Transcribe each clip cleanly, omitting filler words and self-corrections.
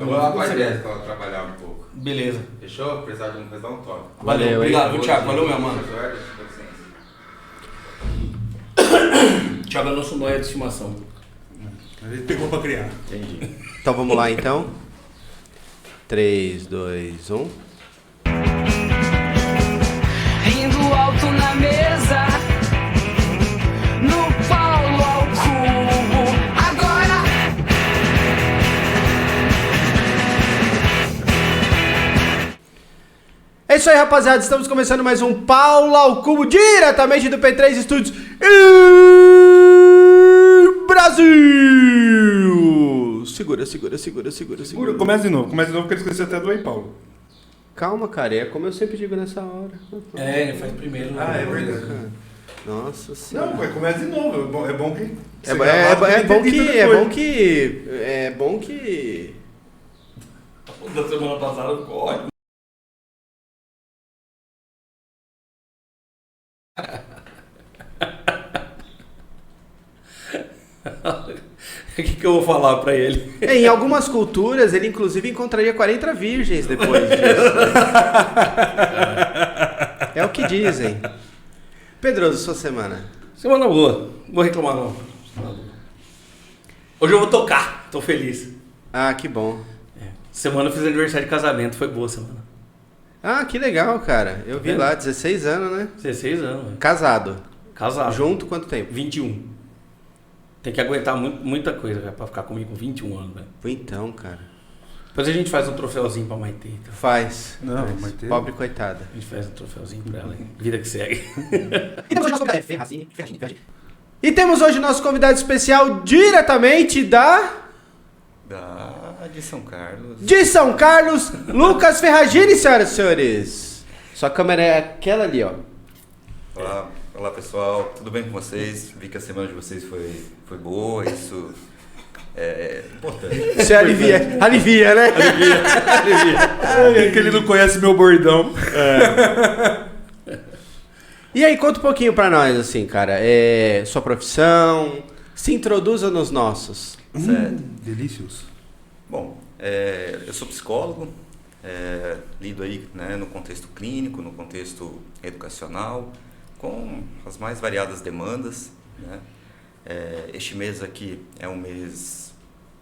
Eu vou lá pra Jéssica ela trabalhar um pouco. Beleza. Fechou? Precisar de uma coisa, dá um toque. Valeu, obrigado, viu, Thiago? Valeu, meu mano. Thiago é nosso nóia de estimação. Ele pegou pra criar. Entendi. Então vamos lá então. 3, 2, 1. Rindo alto na mesa, no Paulo ao cubo, agora. É isso aí, rapaziada. Estamos começando mais um Paulo ao Cubo, diretamente do P3 Studios Brasil. Segura. Começa de novo, porque ele esqueceu até do Ei Paulo. Calma, cara. É como eu sempre digo nessa hora. É, ele faz primeiro. Né? Ah, é verdade. Cara. Nossa senhora. Não, mas começa de novo. É bom que... É bom que... Da semana passada ficou ótimo. O que eu vou falar pra ele? Em algumas culturas, ele inclusive encontraria 40 virgens depois disso. É o que dizem. Pedroso, sua semana. Semana boa. Não vou reclamar não. Hoje eu vou tocar. Tô feliz. Ah, que bom. Semana eu fiz aniversário de casamento. Foi boa a semana. Ah, que legal, cara. Eu vi vendo? lá, 16 anos, né? 16 anos. Velho. Casado. Casado. Junto quanto tempo? 21. Tem que aguentar muita coisa, cara, pra ficar comigo com 21 anos, velho. Então, cara. Depois a gente faz um troféuzinho pra Maitê. Então. Faz. Não, Faz. Maitê. Pobre coitada. A gente faz um troféuzinho pra ela. Hein? Vida que segue. E temos hoje nosso convidado Ferrazini. E temos hoje nosso convidado especial diretamente De São Carlos. de São Carlos, Lucas Ferragini, senhoras e senhores. Sua câmera é aquela ali, ó. Olá pessoal, tudo bem com vocês? Vi que a semana de vocês foi boa, isso é importante. Você alivia, né? É que ele não conhece meu bordão. E aí, conta um pouquinho pra nós, assim, cara. Sua profissão, se introduza nos nossos. Certo. Delícios. Bom, eu sou psicólogo, lido aí, né, no contexto clínico, no contexto educacional, com as mais variadas demandas, né? Este mês aqui é um mês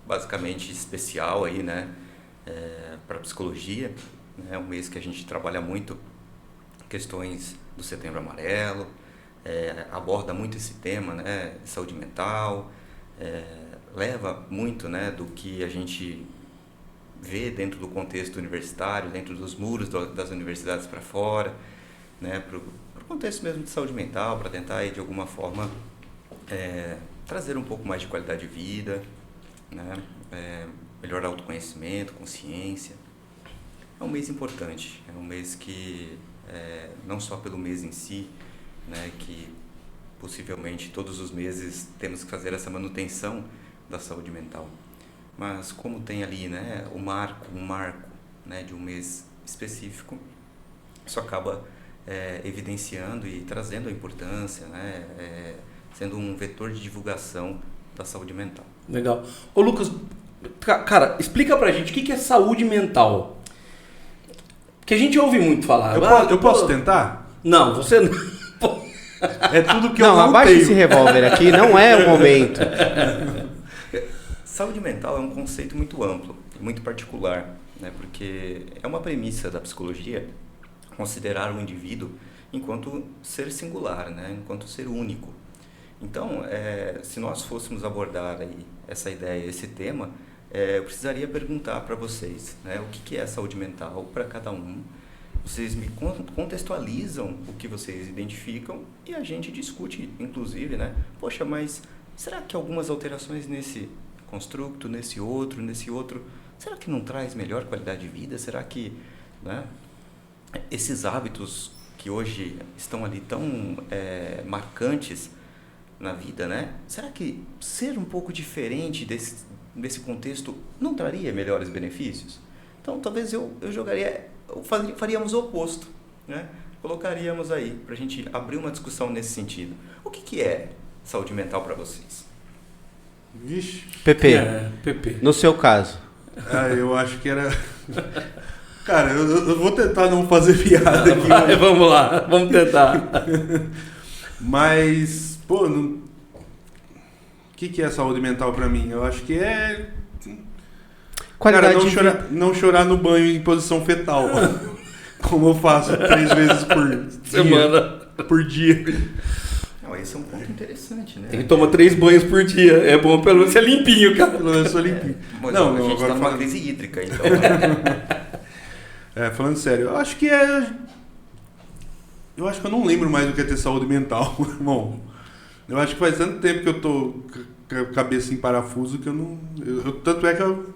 basicamente especial aí, né, para psicologia, né? É um mês que a gente trabalha muito questões do Setembro Amarelo, aborda muito esse tema, né, de saúde mental, leva muito, né, do que a gente vê dentro do contexto universitário, dentro dos muros das universidades para fora, né, para o contexto mesmo de saúde mental, para tentar aí, de alguma forma trazer um pouco mais de qualidade de vida, né, melhor autoconhecimento, consciência. É um mês importante, é um mês que não só pelo mês em si, né, que possivelmente todos os meses temos que fazer essa manutenção da saúde mental, mas como tem ali, né, um marco, né, de um mês específico, isso acaba evidenciando e trazendo a importância, né, sendo um vetor de divulgação da saúde mental. Legal. Ô Lucas, cara, explica pra gente o que é saúde mental. Porque a gente ouve muito falar. Eu posso tentar? Não, você não. É tudo que Não, eu não abaixa tenho. esse revólver aqui, não é o momento. Saúde mental é um conceito muito amplo e muito particular, né, porque é uma premissa da psicologia considerar o indivíduo enquanto ser singular, né, enquanto ser único. Então, se nós fôssemos abordar aí essa ideia, esse tema, eu precisaria perguntar para vocês, né, o que é saúde mental para cada um. Vocês me contextualizam o que vocês identificam e a gente discute, inclusive, né, poxa, mas será que algumas alterações nesse construto, nesse outro, será que não traz melhor qualidade de vida? Será que, né, esses hábitos que hoje estão ali tão marcantes na vida, né? Será que ser um pouco diferente desse contexto não traria melhores benefícios? Então, talvez faríamos o oposto, né? Colocaríamos aí, para a gente abrir uma discussão nesse sentido. O que é saúde mental para vocês? Vixe. PP, PP. no seu caso. Eu acho que era... Cara, eu vou tentar não fazer piada aqui. Vai, vamos lá, vamos tentar. Mas, pô, o que é saúde mental pra mim? Eu acho que é... Qualidade Cara, de vida. não chorar no banho em posição fetal. Como eu faço 3 vezes por dia. Não, esse é um ponto interessante, né? Ele toma 3 banhos por dia. É bom pelo menos ser limpinho, cara. Pelo menos eu sou limpinho. Mas Não, a gente agora tá numa falando- crise hídrica, então. Né? Falando sério, eu acho que é... Eu acho que eu não lembro mais do que é ter saúde mental, irmão. Eu acho que faz tanto tempo que eu tô com a cabeça em parafuso que eu não... tanto é que eu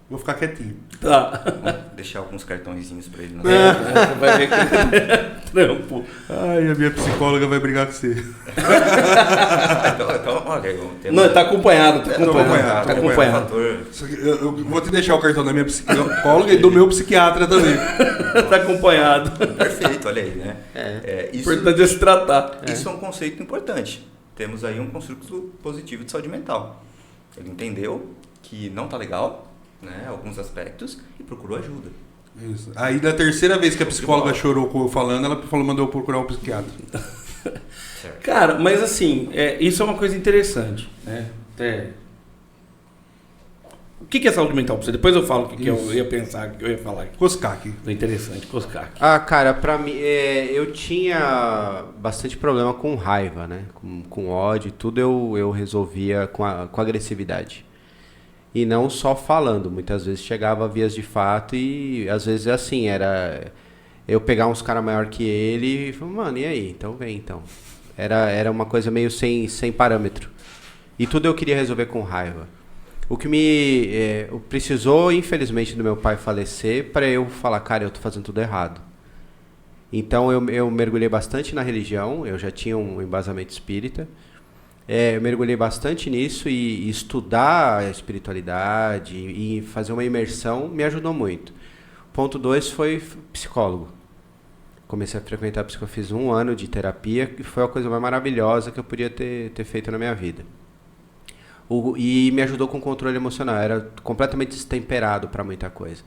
vou ficar quietinho. Tá. Vou deixar alguns cartõezinhos pra ele. Né? Você vai ver que trampo. Ai, a minha psicóloga vai brigar com você. Então, olha, eu tento- Não, tá acompanhado, tá Tô acompanhado. Tá acompanhado. acompanhado. fator. Só que eu vou te deixar o cartão da minha psicóloga e do meu psiquiatra também. Tá acompanhado. Perfeito, olha aí, né? O Isso, importante é se tratar. isso é um conceito importante. Temos aí um construto positivo de saúde mental. Ele entendeu que não tá legal, né, alguns aspectos, e procurou ajuda. Isso. Aí, da terceira vez que a psicóloga chorou com eu falando, ela mandou eu procurar o psiquiatra. Cara, mas assim, isso é uma coisa interessante, né? O que é saúde mental pra você? Depois eu falo o que eu Isso. ia pensar, o que eu ia falar aqui. Coscaque. É interessante, Coscac. Ah, cara, pra mim, eu tinha bastante problema com raiva, né? Com ódio, tudo eu resolvia com agressividade. E não só falando, muitas vezes chegava a vias de fato e às vezes assim, era eu pegar uns caras maior que ele e falar, mano, e aí? Então vem, então. Era uma coisa meio sem parâmetro. E tudo eu queria resolver com raiva. O que precisou, infelizmente, do meu pai falecer para eu falar, cara, eu tô fazendo tudo errado. Então eu mergulhei bastante na religião, eu já tinha um embasamento espírita. Eu mergulhei bastante nisso e estudar a espiritualidade e fazer uma imersão me ajudou muito. Ponto 2 foi psicólogo. Comecei a frequentar psicólogo, fiz 1 ano de terapia e foi a coisa mais maravilhosa que eu podia ter feito na minha vida. E me ajudou com o controle emocional, era completamente destemperado para muita coisa.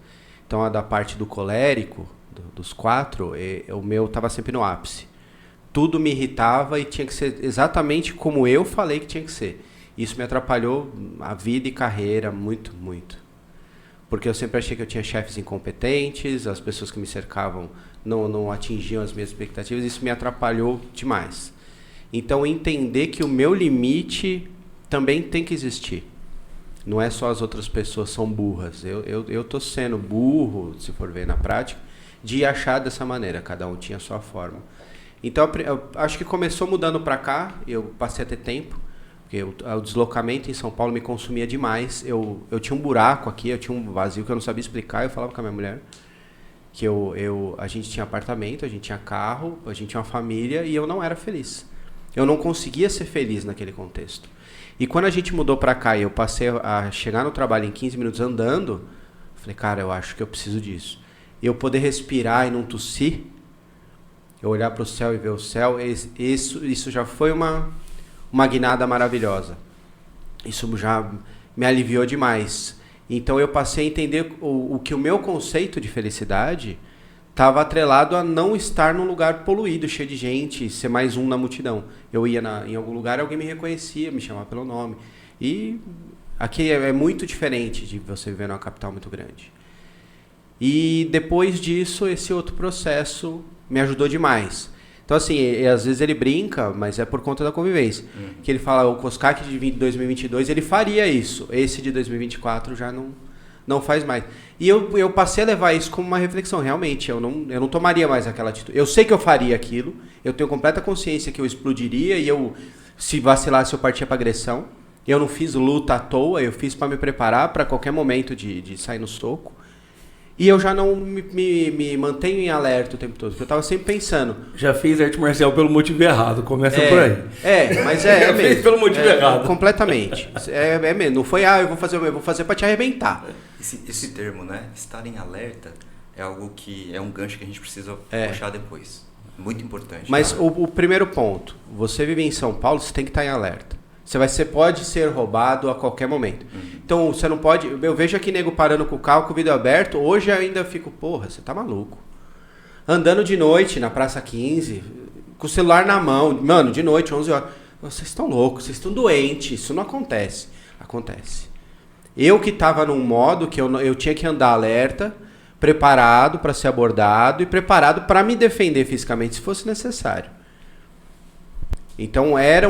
Então a da parte do colérico, dos 4, o meu estava sempre no ápice. Tudo me irritava e tinha que ser exatamente como eu falei que tinha que ser. Isso me atrapalhou a vida e carreira muito, muito. Porque eu sempre achei que eu tinha chefes incompetentes, as pessoas que me cercavam não atingiam as minhas expectativas, isso me atrapalhou demais. Então entender que o meu limite também tem que existir. Não é só as outras pessoas são burras. Eu tô sendo burro, se for ver na prática, de achar dessa maneira. Cada um tinha a sua forma. Então, eu acho que começou mudando para cá, eu passei a ter tempo, porque o deslocamento em São Paulo me consumia demais. Eu tinha um buraco aqui, eu tinha um vazio que eu não sabia explicar, eu falava com a minha mulher que a gente tinha apartamento, a gente tinha carro, a gente tinha uma família e eu não era feliz. Eu não conseguia ser feliz naquele contexto. E quando a gente mudou para cá e eu passei a chegar no trabalho em 15 minutos andando, eu falei, cara, eu acho que eu preciso disso. E eu poder respirar e não tossir, eu olhar para o céu e ver o céu, isso já foi uma guinada maravilhosa. Isso já me aliviou demais. Então eu passei a entender o que o meu conceito de felicidade estava atrelado a não estar num lugar poluído, cheio de gente, ser mais um na multidão. Eu ia em algum lugar, alguém me reconhecia, me chamava pelo nome. E aqui é muito diferente de você viver numa capital muito grande. E depois disso, esse outro processo me ajudou demais. Então, assim, às vezes ele brinca, mas é por conta da convivência. Que ele fala, o Coscac de 2022, ele faria isso. Esse de 2024 já não faz mais. E eu passei a levar isso como uma reflexão. Realmente, eu não tomaria mais aquela atitude. Eu sei que eu faria aquilo, eu tenho completa consciência que eu explodiria e se vacilasse, eu partia para agressão. Eu não fiz luta à toa, eu fiz para me preparar para qualquer momento de sair no soco. E eu já não me mantenho em alerta o tempo todo, porque eu estava sempre pensando. Já fiz arte marcial pelo motivo errado, começa por aí. Mas Já mesmo. fez pelo motivo errado. Completamente. É mesmo. Não foi, eu vou fazer para te arrebentar. Esse termo, né? Estar em alerta é algo que é um gancho que a gente precisa puxar depois. Muito importante. Mas tá? o primeiro ponto, você vive em São Paulo, você tem que estar em alerta. Você pode ser roubado a qualquer momento. Então, você não pode... Eu vejo aqui nego parando com o carro, com o vidro aberto. Hoje eu ainda fico, porra, você tá maluco. Andando de noite na Praça 15, com o celular na mão. Mano, de noite, 11 horas. Vocês estão loucos, vocês estão doentes. Isso não acontece. Acontece. Eu que tava num modo que eu tinha que andar alerta, preparado para ser abordado e preparado para me defender fisicamente, se fosse necessário. Então era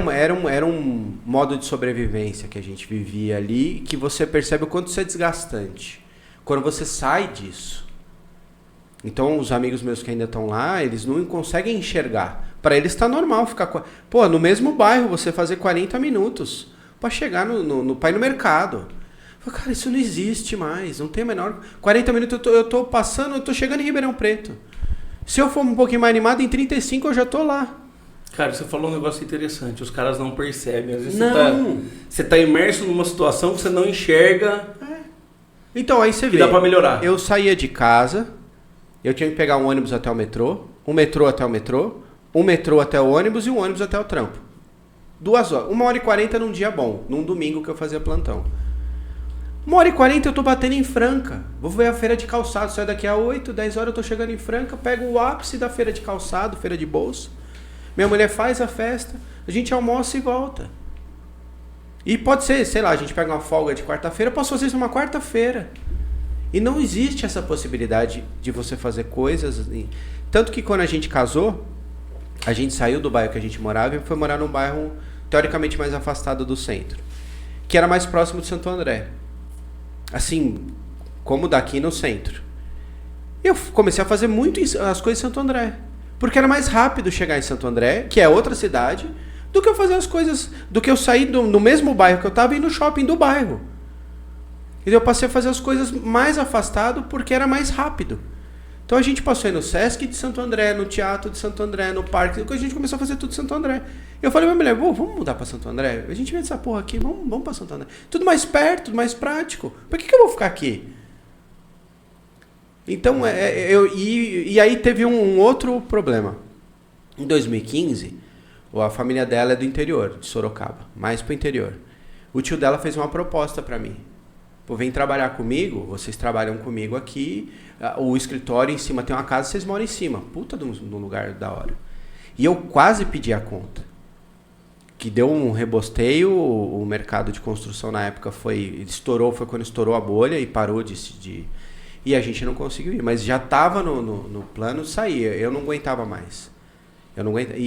um modo de sobrevivência que a gente vivia ali, que você percebe o quanto isso é desgastante. Quando você sai disso. Então os amigos meus que ainda estão lá, eles não conseguem enxergar. Para eles está normal ficar... Pô, no mesmo bairro você fazer 40 minutos para chegar para ir no mercado. Cara, isso não existe mais, não tem a menor... 40 minutos eu tô passando, eu tô chegando em Ribeirão Preto. Se eu for um pouquinho mais animado, em 35 eu já tô lá. Cara, você falou um negócio interessante, os caras não percebem. Às vezes Não. você tá imerso numa situação que você não enxerga. Então, aí você Que vê. dá pra melhorar. Eu saía de casa, eu tinha que pegar um ônibus até o metrô, um metrô até o metrô, um metrô até o ônibus e um ônibus até o trampo. 2 horas. 1h40 num dia bom, num domingo que eu fazia plantão. 1h40 eu tô batendo em Franca. Vou ver a feira de calçado. Saio daqui a 8, 10 horas eu tô chegando em Franca. Pego o ápice da feira de calçado, feira de bolsa. Minha mulher faz a festa. A gente almoça e volta. E pode ser, sei lá, a gente pega uma folga de quarta-feira. Eu posso fazer isso numa quarta-feira. E não existe essa possibilidade de você fazer coisas. Tanto que quando a gente casou, a gente saiu do bairro que a gente morava e foi morar num bairro teoricamente mais afastado do centro. Que era mais próximo de Santo André. Assim, como daqui no centro. Eu comecei a fazer muito as coisas em Santo André. Porque era mais rápido chegar em Santo André, que é outra cidade, do que eu fazer as coisas, do que eu sair no mesmo bairro que eu estava e ir no shopping do bairro. E eu passei a fazer as coisas mais afastado porque era mais rápido. Então a gente passou aí no Sesc de Santo André, no Teatro de Santo André, no Parque, a gente começou a fazer tudo em Santo André. Eu falei pra minha mulher, vamos mudar pra Santo André? A gente vê essa porra aqui, vamos pra Santo André. Tudo mais perto, tudo mais prático. Por que eu vou ficar aqui? Então, e aí teve um outro problema. Em 2015, a família dela é do interior, de Sorocaba, mais pro interior. O tio dela fez uma proposta pra mim. Pô, vem trabalhar comigo, vocês trabalham comigo aqui, o escritório em cima tem uma casa, vocês moram em cima. Puta de um lugar da hora. E eu quase pedi a conta. Que deu um rebosteio, o mercado de construção na época foi quando estourou a bolha e parou de e a gente não conseguiu ir. Mas já estava no plano sair, eu não aguentava mais. Eu não aguentava.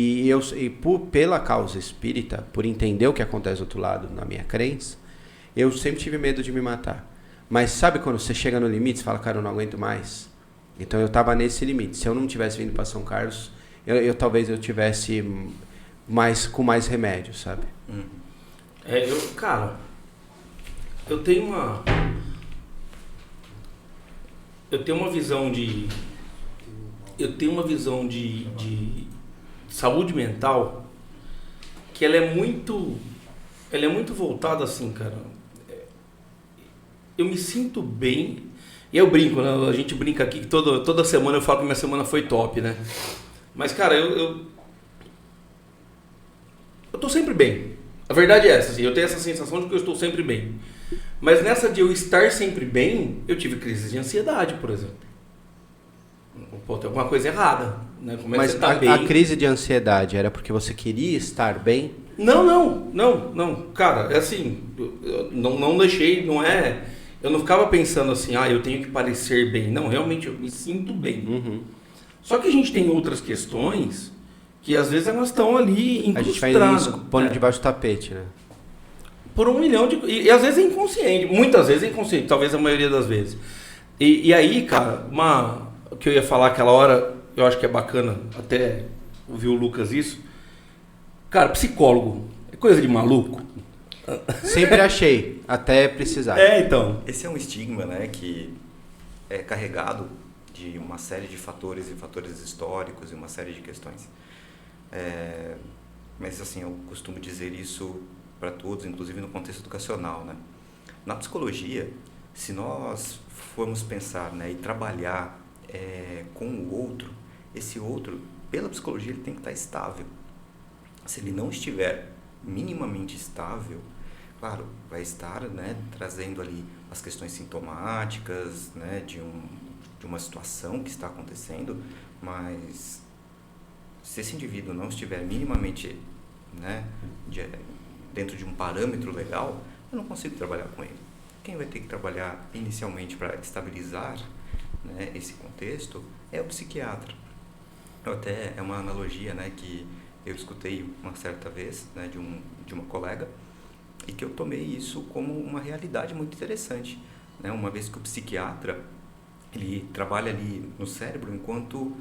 Pela causa espírita, por entender o que acontece do outro lado na minha crença, eu sempre tive medo de me matar. Mas sabe quando você chega no limite, você fala, cara, eu não aguento mais? Então eu estava nesse limite. Se eu não tivesse vindo para São Carlos, talvez eu tivesse com mais remédio, sabe? Cara, eu tenho uma visão de saúde mental que ela é muito voltada assim, cara. Eu me sinto bem. E eu brinco, né? A gente brinca aqui que toda semana eu falo que minha semana foi top, né? Mas, cara, eu tô sempre bem. A verdade é essa, assim, eu tenho essa sensação de que eu estou sempre bem. Mas nessa de eu estar sempre bem, eu tive crise de ansiedade, por exemplo. Pô, tem alguma coisa errada, né? Como é que Mas você tá bem? a crise de ansiedade era porque você queria estar bem? Não. Cara, é assim, eu não deixei, não é... Eu não ficava pensando assim, eu tenho que parecer bem. Não, realmente eu me sinto bem. Uhum. Só que a gente tem outras questões que às vezes elas estão ali A gente vai incrustadas. pondo debaixo do tapete, né? Por 1 milhão de... E às vezes é inconsciente. Muitas vezes é inconsciente. Talvez a maioria das vezes. E aí, cara, o que eu ia falar aquela hora, eu acho que é bacana até ouvir o Lucas isso. Cara, psicólogo é coisa de maluco. Sempre achei, até precisar. Então. Esse é um estigma, né, que é carregado de uma série de fatores e fatores históricos e uma série de questões. Mas assim, eu costumo dizer isso para todos, inclusive no contexto educacional, né? Na psicologia, se nós formos pensar, né, e trabalhar com o outro, esse outro, pela psicologia, ele tem que estar estável. Se ele não estiver minimamente estável, claro, vai estar, né, trazendo ali as questões sintomáticas, né, de uma situação que está acontecendo, mas se esse indivíduo não estiver minimamente, né, dentro de um parâmetro legal, eu não consigo trabalhar com ele. Quem vai ter que trabalhar inicialmente para estabilizar, né, esse contexto é o psiquiatra. Até é uma analogia, né, que eu escutei uma certa vez, né, de uma colega, e que eu tomei isso como uma realidade muito interessante, né, uma vez que o psiquiatra ele trabalha ali no cérebro enquanto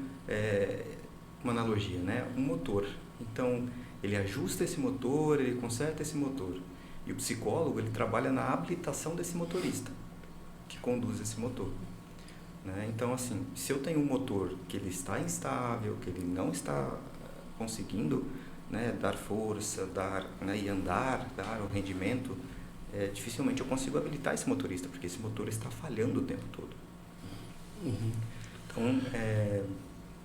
uma analogia, né, um motor. Então ele ajusta esse motor, ele conserta esse motor. E o psicólogo, ele trabalha na habilitação desse motorista, que conduz esse motor. Né? Então, assim, se eu tenho um motor que ele está instável, que ele não está conseguindo, né, dar força, né, e dar o rendimento, dificilmente eu consigo habilitar esse motorista, porque esse motor está falhando o tempo todo. Uhum. Então,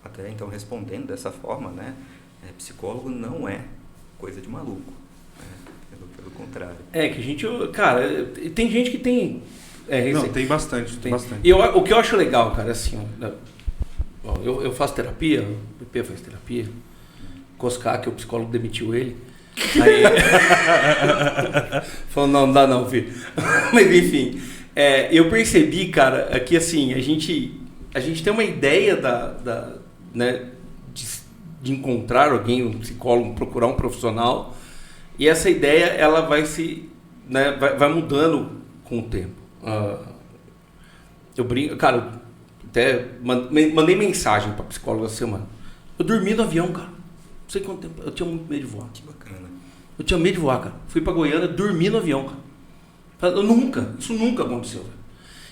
até então, respondendo dessa forma, né, psicólogo não é coisa de maluco. Pelo contrário. Que a gente, cara, tem gente que tem... Não, tem bastante, tem bastante. E o que eu acho legal, cara, assim, ó, eu faço terapia, o PP faz terapia, Coscar, que o psicólogo demitiu ele, aí falou, não dá não, filho. Mas enfim, eu percebi, cara, que assim, a gente tem uma ideia né, de encontrar alguém, um psicólogo, procurar um profissional. E essa ideia, ela vai né, vai mudando com o tempo. Eu brinco, cara, até mandei mensagem para psicóloga essa semana. Eu dormi no avião, cara. Não sei quanto tempo. Eu tinha muito medo de voar. Que bacana. Eu tinha medo de voar, cara. Fui para Goiânia, dormi no avião, cara. Isso nunca aconteceu, velho.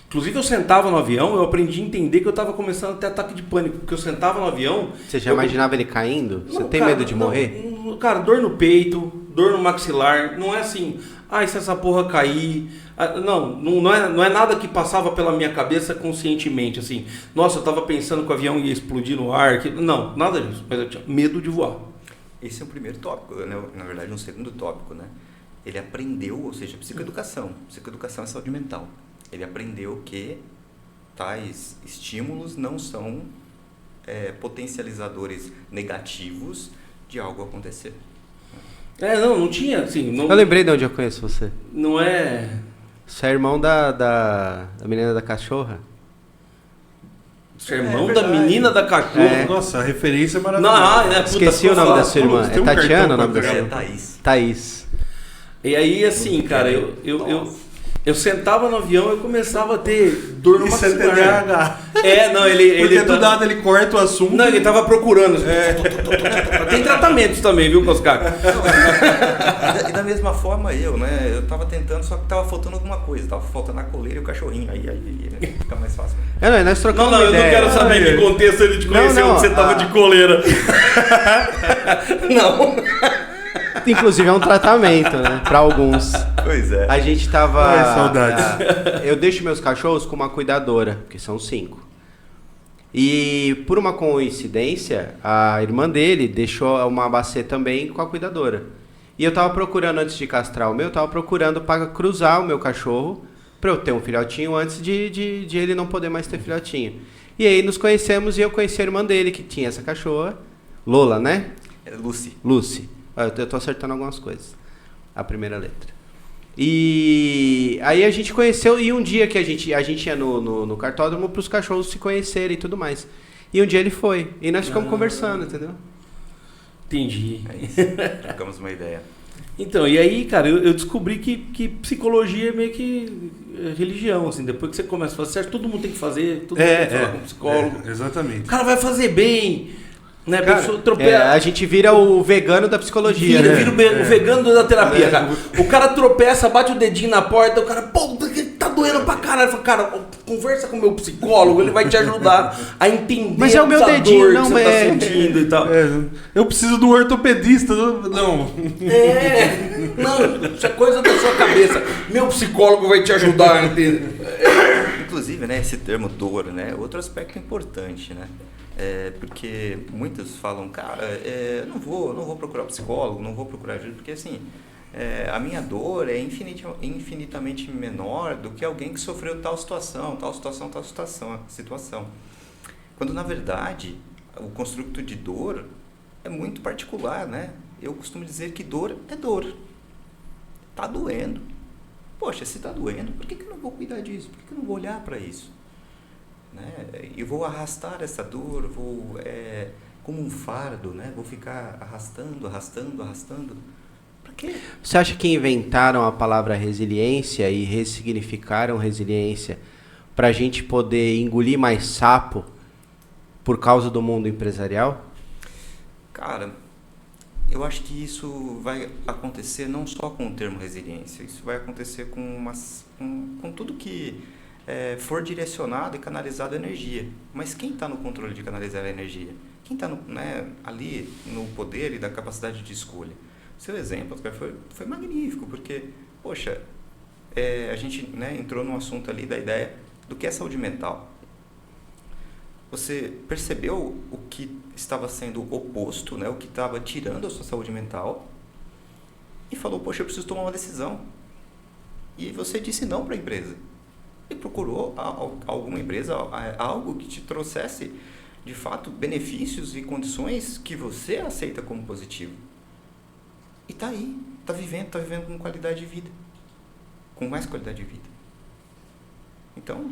Inclusive, eu sentava no avião, eu aprendi a entender que eu estava começando a ter ataque de pânico. Porque eu sentava no avião... Você já imaginava ele caindo? Você tem medo de morrer? Cara, dor no peito, dor no maxilar. Não é assim, se essa porra cair... Não é nada que passava pela minha cabeça conscientemente, assim. Nossa, eu estava pensando que o avião ia explodir no ar. Não, nada disso. Mas eu tinha medo de voar. Esse é o primeiro tópico, né? Na verdade, um segundo tópico, né? Ele aprendeu, ou seja, psicoeducação. Psicoeducação é saúde mental. Ele aprendeu que tais estímulos não são potencializadores negativos de algo acontecer. Não tinha, assim... Não, eu lembrei de onde eu conheço você. Não é... Você é irmão da menina da cachorra? Você é irmão da menina da cachorra? Nossa, a referência é maravilhosa. Esqueci o nome da sua irmã. É Tatiana o nome da sua irmã? Thaís. E aí, assim, cara, eu sentava no avião e eu começava a ter dor no maxilar. TDAH. Ele do nada ele corta o assunto. Não, ele tava procurando. Tem tratamentos também, viu, Coscar? E da mesma forma né? Eu tava tentando, só que tava faltando alguma coisa. Tava faltando a coleira e o cachorrinho. Aí fica mais fácil. Nós trocamos eu não quero saber em que contexto ele te conheceu onde você tava de coleira. Não. Inclusive é um tratamento, né? Pra alguns. Pois é. A gente tava... saudades. Eu deixo meus cachorros com uma cuidadora, que são 5. E por uma coincidência, a irmã dele deixou uma abacê também com a cuidadora. E eu tava procurando, antes de castrar o meu, para cruzar o meu cachorro, pra eu ter um filhotinho antes de ele não poder mais ter filhotinho. E aí nos conhecemos e eu conheci a irmã dele, que tinha essa cachorra. Lola, né? Lucy. Eu tô acertando algumas coisas. A primeira letra. E aí a gente conheceu, e um dia que a gente ia no cartódromo para os cachorros se conhecerem e tudo mais. E um dia ele foi. E nós ficamos conversando, entendeu? Entendi. É isso. Trocamos uma ideia. Então, e aí, cara, eu descobri que psicologia é meio que religião, assim. Depois que você começa a fazer certo, todo mundo tem que fazer, todo mundo tem que falar com um psicólogo. Exatamente. O cara vai fazer bem, né? Cara, a gente vira o vegano da psicologia. Vira o vegano da terapia, cara. O cara tropeça, bate o dedinho na porta, o cara, pô, tá doendo pra caralho. Fala, cara, conversa com o meu psicólogo, ele vai te ajudar a entender. Mas é o meu dedinho, não que você é. tá sentindo e tal. Eu preciso de um ortopedista. Não. Não, isso é coisa da sua cabeça. Meu psicólogo vai te ajudar a entender. inclusive, né, esse termo dor, né, outro aspecto importante, né? Porque muitos falam, cara, não vou procurar psicólogo, não vou procurar ajuda, porque assim, a minha dor é infinitamente menor do que alguém que sofreu tal situação. Quando, na verdade, o construto de dor é muito particular, né? Eu costumo dizer que dor é dor. Tá doendo. Poxa, se tá doendo, por que eu não vou cuidar disso? Por que eu não vou olhar para isso? Né? Eu vou arrastar essa dor, como um fardo, né? Vou ficar arrastando. Para quê? Você acha que inventaram a palavra resiliência e ressignificaram resiliência para a gente poder engolir mais sapo por causa do mundo empresarial? Cara, eu acho que isso vai acontecer não só com o termo resiliência, isso vai acontecer com tudo que for direcionado e canalizado a energia. Mas quem está no controle de canalizar a energia? Quem está ali no poder e da capacidade de escolha? Seu exemplo, Oscar, foi magnífico, porque, poxa, a gente entrou num assunto ali da ideia do que é saúde mental. Você percebeu o que estava sendo oposto, né, o que estava tirando a sua saúde mental, e falou, poxa, eu preciso tomar uma decisão. E você disse não para a empresa. E procurou alguma empresa, algo que te trouxesse, de fato, benefícios e condições que você aceita como positivo. E está aí, está vivendo com qualidade de vida. Com mais qualidade de vida. Então,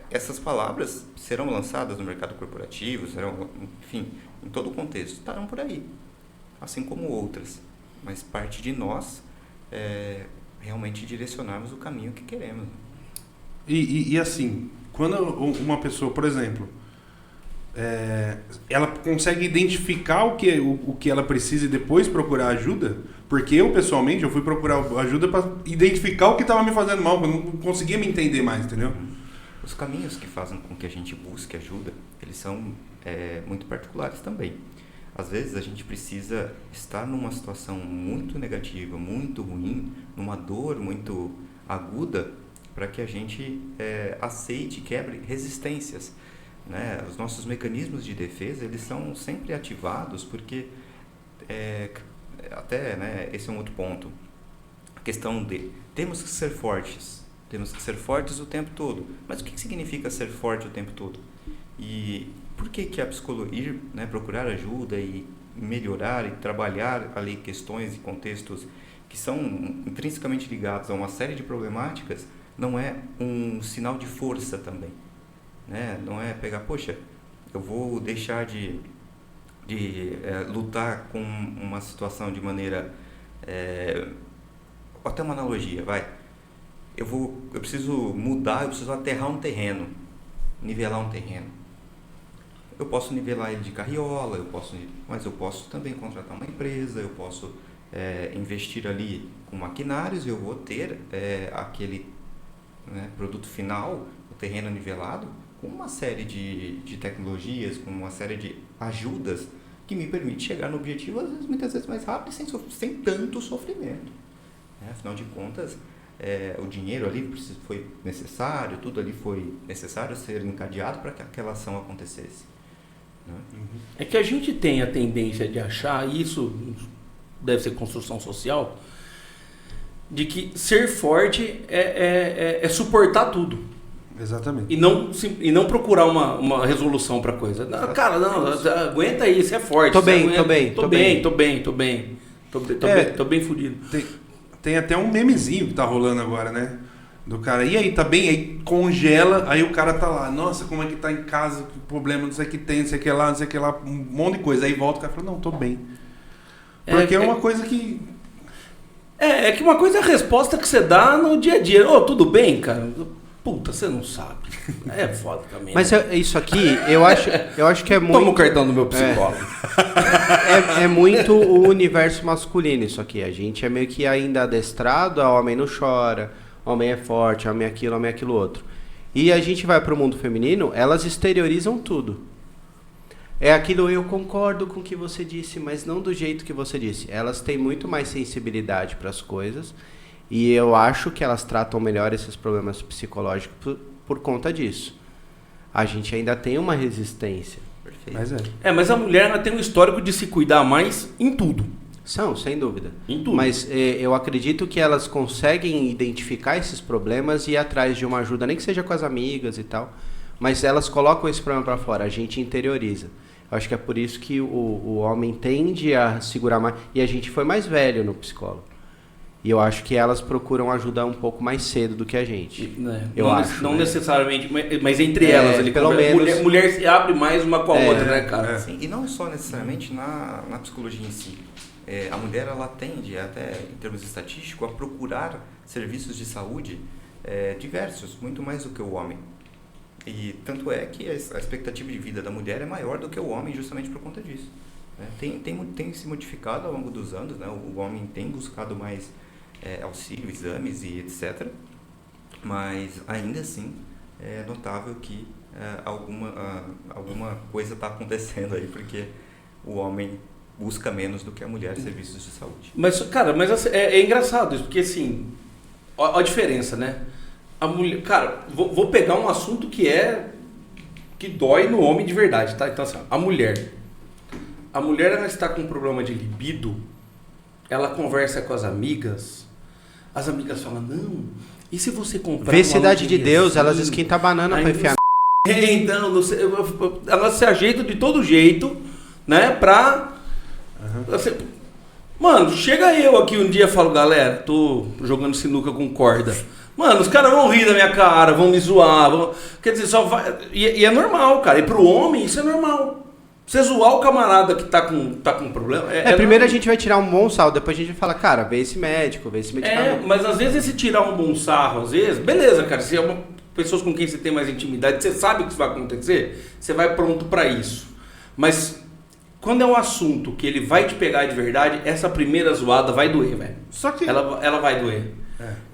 essas palavras serão lançadas no mercado corporativo, serão, enfim, em todo o contexto, estarão por aí, assim como outras, mas parte de nós realmente direcionarmos o caminho que queremos. E assim, quando uma pessoa, por exemplo, ela consegue identificar o que ela precisa e depois procurar ajuda, porque eu pessoalmente fui procurar ajuda para identificar o que estava me fazendo mal, porque eu não conseguia me entender mais, entendeu? Os caminhos que fazem com que a gente busque ajuda, eles são muito particulares também. Às vezes a gente precisa estar numa situação muito negativa, muito ruim, numa dor muito aguda, para que a gente aceite, quebre resistências. Né? Os nossos mecanismos de defesa, eles são sempre ativados, porque esse é um outro ponto. A questão de temos que ser fortes. Temos que ser fortes o tempo todo. Mas o que significa ser forte o tempo todo? E por que a psicologia, procurar ajuda e melhorar e trabalhar ali questões e contextos que são intrinsecamente ligados a uma série de problemáticas, não é um sinal de força também? Né? Não é pegar, poxa, eu vou deixar de lutar com uma situação de maneira... até uma analogia, vai. Eu preciso mudar, eu preciso aterrar um terreno, nivelar um terreno. Eu posso nivelar ele de carriola, mas eu posso também contratar uma empresa, eu posso investir ali com maquinários, eu vou ter aquele produto final, o terreno nivelado, com uma série de tecnologias, com uma série de ajudas que me permite chegar no objetivo, muitas vezes mais rápido e sem tanto sofrimento. Afinal de contas, o dinheiro ali foi necessário, tudo ali foi necessário ser encadeado para que aquela ação acontecesse. Né? É que a gente tem a tendência de achar, e isso deve ser construção social, de que ser forte é suportar tudo. Exatamente. E não procurar uma resolução para coisa. Não, cara, não, aguenta aí, você é forte. Tô bem fudido. Tem até um memezinho que tá rolando agora, né? Do cara, e aí, tá bem? Aí congela, aí o cara tá lá, nossa, como é que tá em casa, que problema, não sei o que tem, não sei o que lá, um monte de coisa. Aí volta o cara fala, não, tô bem. Porque é uma coisa que... É que uma coisa é a resposta que você dá no dia a dia. Tudo bem, cara? Puta, você não sabe. É foda também. Mas isso aqui, eu acho que é muito... Toma o cartão do meu psicólogo. É muito o universo masculino isso aqui. A gente é meio que ainda adestrado a homem não chora, homem é forte, homem é aquilo outro. E a gente vai pro mundo feminino, elas exteriorizam tudo. É aquilo, eu concordo com o que você disse, mas não do jeito que você disse. Elas têm muito mais sensibilidade para as coisas E eu acho que elas tratam melhor esses problemas psicológicos por conta disso. A gente ainda tem uma resistência. Perfeito. Mas Mas a mulher ela tem um histórico de se cuidar mais em tudo. São, sem dúvida. Em tudo. Mas eu acredito que elas conseguem identificar esses problemas e ir atrás de uma ajuda, nem que seja com as amigas e tal. Mas elas colocam esse problema para fora, a gente interioriza. Eu acho que é por isso que o homem tende a segurar mais. E a gente foi mais velho no psicólogo. E eu acho que elas procuram ajudar um pouco mais cedo do que a gente. Eu não acho. não né? necessariamente, mas entre elas. Ali, pelo menos. Mulher se abre mais uma com a outra, né, cara? Sim, e não só necessariamente na psicologia em si. A mulher ela tende, até em termos estatísticos, a procurar serviços de saúde diversos, muito mais do que o homem. E tanto é que a expectativa de vida da mulher é maior do que o homem justamente por conta disso. Né? Tem se modificado ao longo dos anos, né? O homem tem buscado mais auxílio, exames e etc. Mas ainda assim é notável que alguma coisa está acontecendo aí, porque o homem busca menos do que a mulher serviços de saúde. Mas, cara, é engraçado isso, porque assim, ó a diferença, né? A mulher, cara, vou pegar um assunto que dói no homem de verdade, tá? Então assim, a mulher ela está com um problema de libido, ela conversa com as amigas falam, não, e se você comprar Vê uma Cidade de lingerie Deus, assim? elas esquentam a banana Aí pra enfiar. Então, não sei, ela se ajeita de todo jeito, né, pra... Assim, mano, chega eu aqui um dia e falo, galera, tô jogando sinuca com corda. Mano, os caras vão rir da minha cara, vão me zoar, quer dizer, só vai... E é normal, cara, e pro homem isso é normal. Você zoar o camarada que tá com problema... Primeiro a gente vai tirar um bom sal, depois a gente vai falar, cara, vê esse médico, vê esse medicamento. Mas às vezes esse tirar um bom sarro, às vezes, beleza, cara, se é pessoas com quem você tem mais intimidade, você sabe que isso vai acontecer, você vai pronto pra isso. Mas quando é um assunto que ele vai te pegar de verdade, essa primeira zoada vai doer, velho. Só que... Ela vai doer.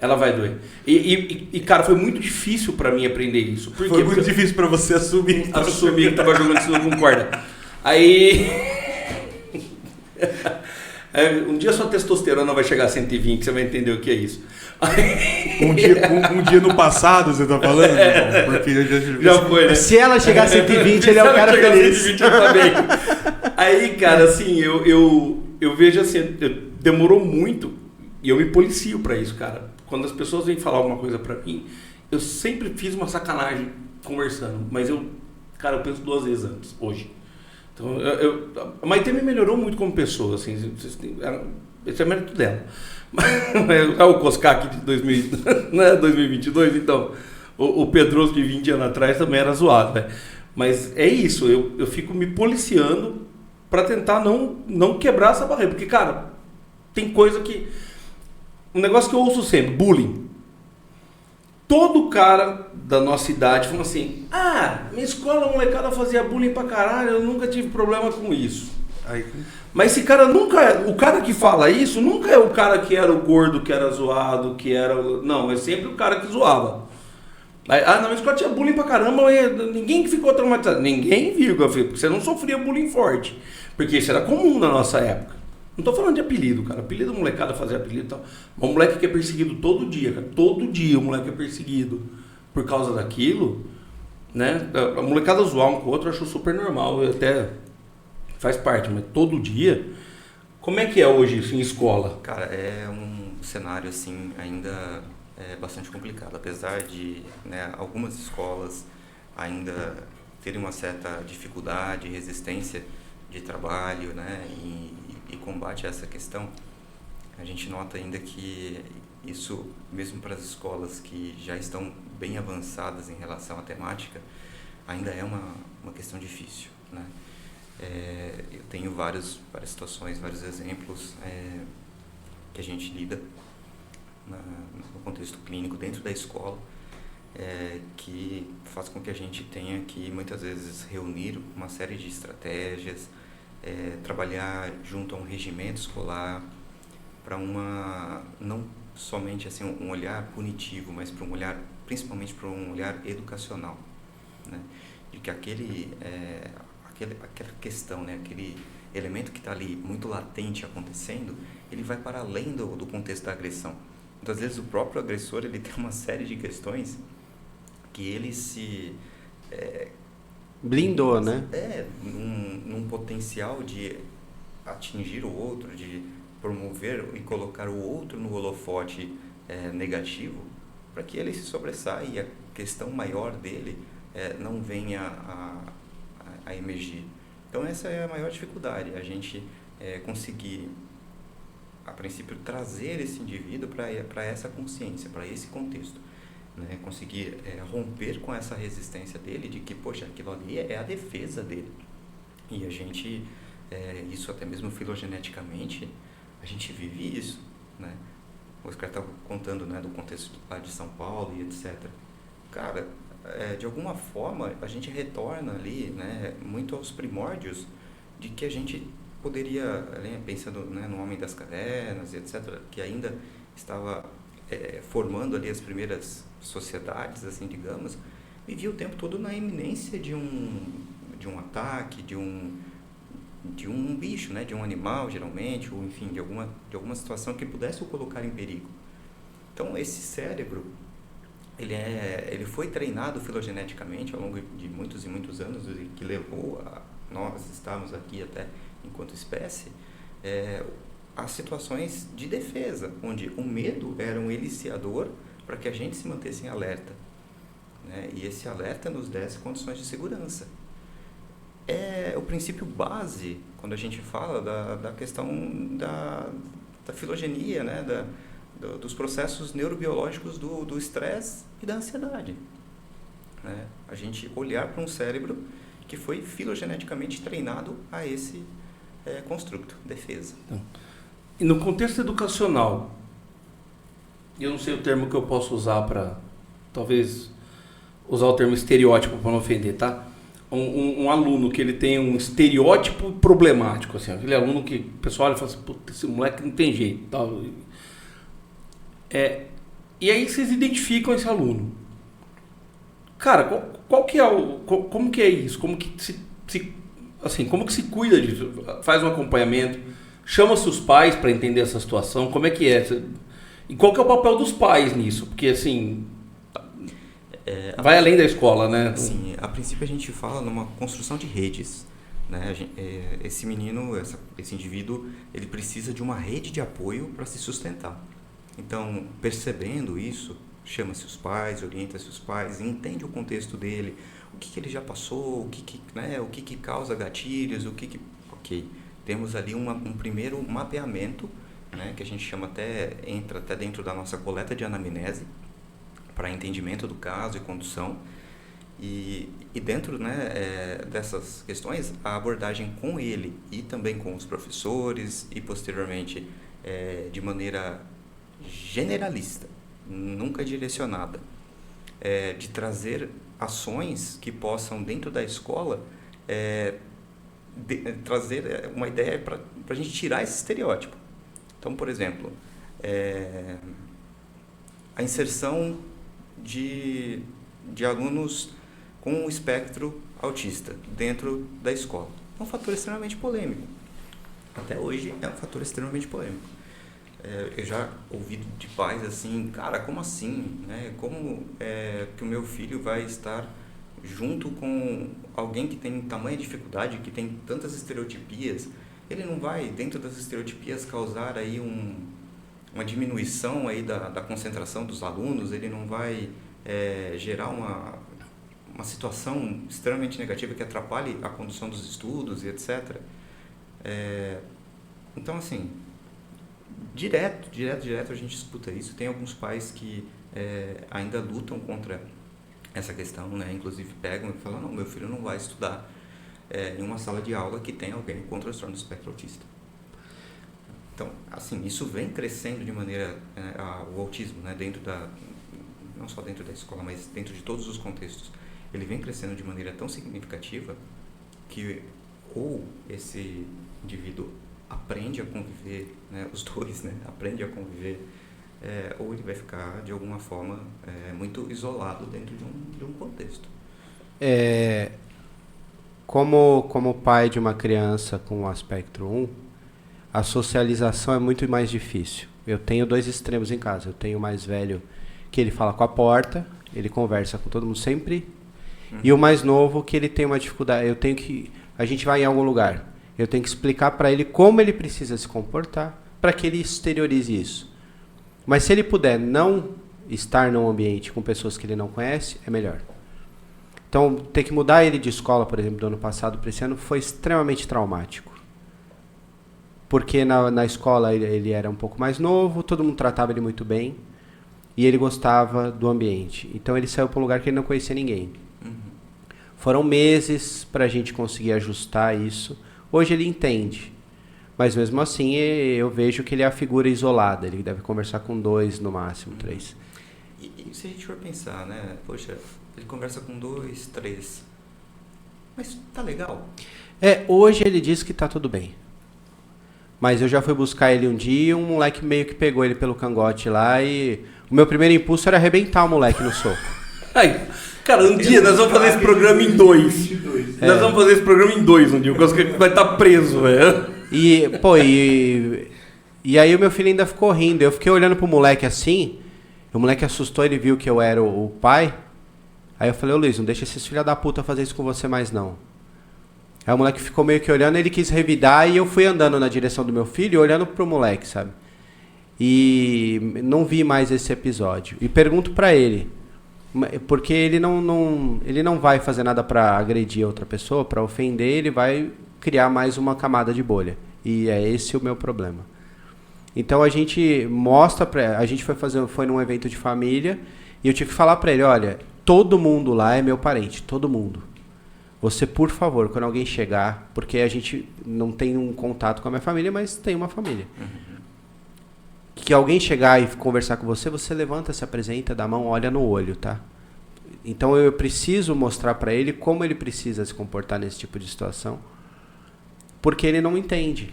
Ela vai doer. E, cara, foi muito difícil pra mim aprender isso. Por Foi quê? muito difícil pra você assumir. Assumir que tava jogando sinuca com corda. Aí... um dia sua testosterona vai chegar a 120, você vai entender o que é isso. Um dia no passado, você tá falando? Porque Já foi, né? Se ela chegar a 120, ele é o cara chegar feliz. A 120, eu também. Aí, cara, assim, eu vejo assim, demorou muito e eu me policio pra isso, cara. Quando as pessoas vêm falar alguma coisa pra mim, eu sempre fiz uma sacanagem conversando, mas eu penso 2 vezes antes, hoje. Então, a Maitê me melhorou muito como pessoa, assim, esse é mérito dela. Mas o Coscar aqui de 2022, então, o Pedroso de 20 anos atrás também era zoado, né? Mas é isso, eu fico me policiando pra tentar não quebrar essa barreira, porque, cara, tem coisa que... Um negócio que eu ouço sempre, bullying. Todo cara da nossa idade fala assim, minha escola, a molecada fazia bullying pra caralho, eu nunca tive problema com isso. Mas esse cara o cara que fala isso, nunca é o cara que era o gordo, que era zoado, que era... Não, é sempre o cara que zoava. Na minha escola tinha bullying pra caramba, ninguém que ficou traumatizado. Ninguém viu, porque você não sofria bullying forte. Porque isso era comum na nossa época. Não tô falando de apelido, cara. Apelido, molecada fazia apelido e tal. Mas um moleque que é perseguido todo dia, cara. Todo dia o moleque é perseguido por causa daquilo, né? A molecada zoar um com o outro eu acho super normal. Até faz parte, mas todo dia... Como é que é hoje isso em escola? Cara, é um cenário, assim, ainda bastante complicado. Apesar de, né, algumas escolas ainda terem uma certa dificuldade, resistência de trabalho, né? E combate a essa questão, a gente nota ainda que isso, mesmo para as escolas que já estão bem avançadas em relação à temática, ainda é uma questão difícil, né? Eu tenho várias situações, vários exemplos que a gente lida no contexto clínico dentro da escola, que faz com que a gente tenha que muitas vezes reunir uma série de estratégias, trabalhar junto a um regimento escolar para não somente assim um olhar punitivo, mas para um olhar, principalmente para um olhar educacional, né? De que aquela questão, né, aquele elemento que está ali muito latente acontecendo, ele vai para além do contexto da agressão, muitas vezes o próprio agressor ele tem uma série de questões que ele se Blindou, né? num potencial de atingir o outro, de promover e colocar o outro no holofote negativo, para que ele se sobressaia e a questão maior dele não venha a emergir. Então essa é a maior dificuldade, a gente conseguir, a princípio, trazer esse indivíduo para essa consciência, para esse contexto. Né? Conseguir romper com essa resistência dele de que, poxa, aquilo ali é a defesa dele. E a gente, isso até mesmo filogeneticamente, a gente vive isso. Né? O Oscar estava contando, né, do contexto lá de São Paulo e etc. Cara, de alguma forma, a gente retorna ali, né, muito aos primórdios de que a gente poderia, pensando, né, no Homem das Cavernas e etc., que ainda estava formando ali as primeiras sociedades, assim, digamos, vivia o tempo todo na iminência de um ataque, de um bicho, né, de um animal, geralmente, ou enfim, de alguma situação que pudesse o colocar em perigo. Então, esse cérebro, ele foi treinado filogeneticamente ao longo de muitos e muitos anos, e que levou a nós estarmos aqui até enquanto espécie, as situações de defesa, onde o medo era um eliciador para que a gente se mantesse em alerta, né? E esse alerta nos desse condições de segurança. É o princípio base quando a gente fala da questão da filogenia, né? Dos processos neurobiológicos do estresse e da ansiedade. Né? A gente olhar para um cérebro que foi filogeneticamente treinado a esse construto, defesa. Então, e no contexto educacional, eu não sei o termo que eu posso usar para, talvez, usar o termo estereótipo para não ofender, tá? Um aluno que ele tem um estereótipo problemático, assim, aquele aluno que o pessoal olha e fala assim, puta, esse moleque não tem jeito, tal. E aí vocês identificam esse aluno. Cara, qual que é como que é isso? Como que como que se cuida disso? Faz um acompanhamento, chama-se os pais para entender essa situação, como é que é? E qual que é o papel dos pais nisso? Porque, assim, vai além da escola, né? Sim, a princípio a gente fala numa construção de redes. Né? Esse menino, esse indivíduo, ele precisa de uma rede de apoio para se sustentar. Então, percebendo isso, chama-se os pais, orienta-se os pais, entende o contexto dele, o que ele já passou, o que causa gatilhos, Ok, temos ali um primeiro mapeamento, né, que a gente chama entra até dentro da nossa coleta de anamnese, para entendimento do caso e condução. E dentro, né, dessas questões, a abordagem com ele e também com os professores e posteriormente de maneira generalista, nunca direcionada, de trazer ações que possam, dentro da escola, trazer uma ideia para a gente tirar esse estereótipo. Então, por exemplo, a inserção de alunos com o espectro autista dentro da escola é um fator extremamente polêmico. Até hoje é um fator extremamente polêmico. Eu já ouvi de pais assim, cara, como assim? Né? Como que o meu filho vai estar junto com alguém que tem tamanha dificuldade, que tem tantas estereotipias? Ele não vai, dentro das estereotipias, causar aí uma diminuição aí da concentração dos alunos? Ele não vai gerar uma situação extremamente negativa que atrapalhe a condução dos estudos e etc. Então, assim, direto a gente escuta isso. Tem alguns pais que ainda lutam contra essa questão, né? Inclusive pegam e falam, não, meu filho não vai estudar em uma sala de aula que tem alguém com transtorno do espectro autista. Então, assim, isso vem crescendo de maneira, o autismo, né? Não só dentro da escola, mas dentro de todos os contextos, ele vem crescendo de maneira tão significativa que ou esse indivíduo aprende a conviver, né, os dois, né, aprende a conviver, ou ele vai ficar, de alguma forma, muito isolado dentro de um contexto. Como pai de uma criança com o espectro 1, a socialização é muito mais difícil. Eu tenho 2 extremos em casa. Eu tenho o mais velho que ele fala com a porta, ele conversa com todo mundo sempre. E o mais novo que ele tem uma dificuldade. A gente vai em algum lugar. Eu tenho que explicar para ele como ele precisa se comportar para que ele exteriorize isso. Mas se ele puder não estar num ambiente com pessoas que ele não conhece, é melhor. Então, ter que mudar ele de escola, por exemplo, do ano passado para esse ano, foi extremamente traumático. Porque na escola ele era um pouco mais novo, todo mundo tratava ele muito bem, e ele gostava do ambiente. Então, ele saiu para um lugar que ele não conhecia ninguém. Foram meses para a gente conseguir ajustar isso. Hoje ele entende. Mas mesmo assim, eu vejo que ele é a figura isolada. Ele deve conversar com 2, no máximo, 3. E se a gente for pensar, né? Poxa, ele conversa com 2, 3. Mas tá legal. Hoje ele diz que tá tudo bem. Mas eu já fui buscar ele um dia e um moleque meio que pegou ele pelo cangote lá e... O meu primeiro impulso era arrebentar o moleque no soco. Aí, cara, um dia nós vamos fazer esse programa em 2. Nós vamos fazer esse programa em 2 um dia. O Cosca vai estar preso, velho. E aí o meu filho ainda ficou rindo. Eu fiquei olhando pro moleque assim. O moleque assustou, ele viu que eu era o pai. Aí eu falei, ô Luiz, não deixa esses filha da puta fazer isso com você mais não. Aí o moleque ficou meio que olhando, ele quis revidar e eu fui andando na direção do meu filho, olhando pro moleque, sabe? E não vi mais esse episódio. E pergunto pra ele, porque ele não vai fazer nada pra agredir a outra pessoa, pra ofender, ele vai criar mais uma camada de bolha. E é esse o meu problema. Então a gente mostra a gente foi num evento de família e eu tive que falar pra ele, olha, todo mundo lá é meu parente, todo mundo. Você, por favor, quando alguém chegar, porque a gente não tem um contato com a minha família, mas tem uma família. Que alguém chegar e conversar com você, você levanta, se apresenta, dá a mão, olha no olho, tá? Então eu preciso mostrar pra ele como ele precisa se comportar nesse tipo de situação, porque ele não entende.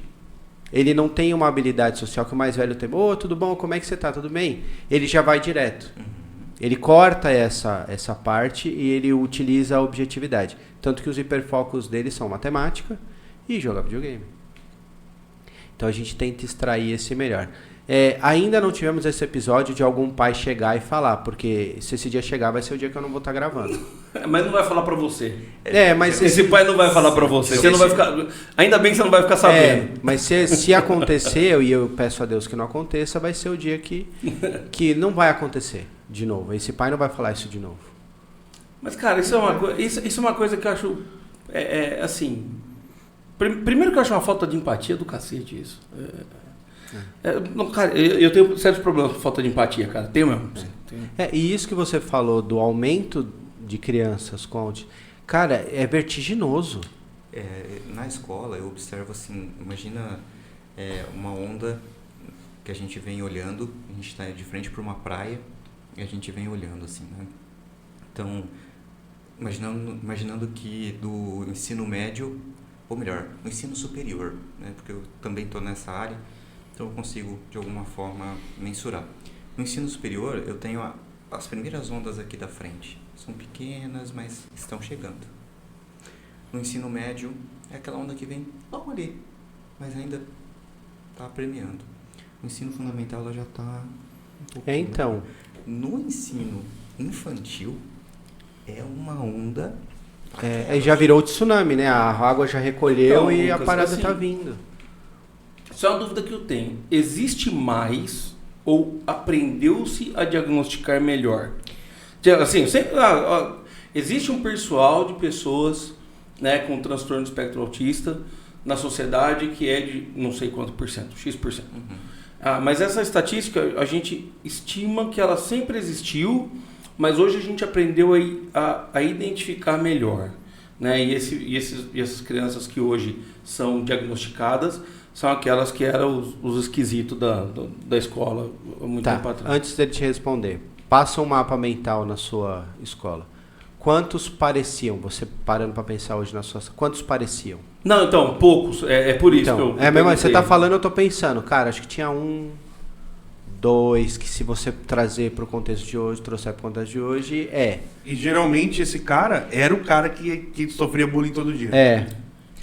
Ele não tem uma habilidade social que o mais velho tem. Ô, tudo bom? Como é que você tá? Tudo bem? Ele já vai direto. Ele corta essa parte e ele utiliza a objetividade. Tanto que os hiperfocos dele são matemática e jogar videogame. Então a gente tenta extrair esse melhor. Ainda não tivemos esse episódio de algum pai chegar e falar, porque se esse dia chegar vai ser o dia que eu não vou estar gravando. Mas não vai falar pra você. Mas esse pai não vai falar pra você. Você não vai ficar, ainda bem que você não vai ficar sabendo. Mas se acontecer, e eu peço a Deus que não aconteça, vai ser o dia que não vai acontecer de novo. Esse pai não vai falar isso de novo. Mas, cara, isso é uma coisa que eu acho, assim... Primeiro que eu acho uma falta de empatia do cacete isso. Não, cara, eu tenho sérios problemas com falta de empatia, cara. Tenho mesmo. E isso que você falou do aumento de crianças com autismo, cara, é vertiginoso. Na escola eu observo assim, imagina uma onda que a gente vem olhando, a gente está de frente para uma praia e a gente vem olhando assim, né? Então, imaginando que do ensino médio, ou melhor, no ensino superior, né? Porque eu também estou nessa área, então eu consigo de alguma forma mensurar. No ensino superior eu tenho as primeiras ondas aqui da frente, são pequenas, mas estão chegando. No ensino médio é aquela onda que vem logo ali, mas ainda está premiando. No ensino fundamental ela já está um pouquinho. Então, no ensino infantil é uma onda. já virou tsunami, né? A água já recolheu Então, e a Lucas, parada assim, está vindo. Isso é uma dúvida que eu tenho. Existe mais ou aprendeu-se a diagnosticar melhor? Assim, existe um percentual de pessoas, né, com transtorno do espectro autista na sociedade que é de não sei quanto por cento, X%. Mas essa estatística, a gente estima que ela sempre existiu, mas hoje a gente aprendeu a identificar melhor. Né? E essas crianças que hoje são diagnosticadas são aquelas que eram os esquisitos da escola há muito tempo atrás. Antes dele te responder, passa um mapa mental na sua escola. Quantos pareciam? Você parando para pensar hoje na sua... Quantos pareciam? Não, então, poucos. É por isso então, que eu mesmo você tá falando, eu tô pensando. Cara, acho que tinha 1, 2, que se você trazer pro contexto de hoje, trouxer pro contexto de hoje, E geralmente esse cara era o cara que sofria bullying todo dia.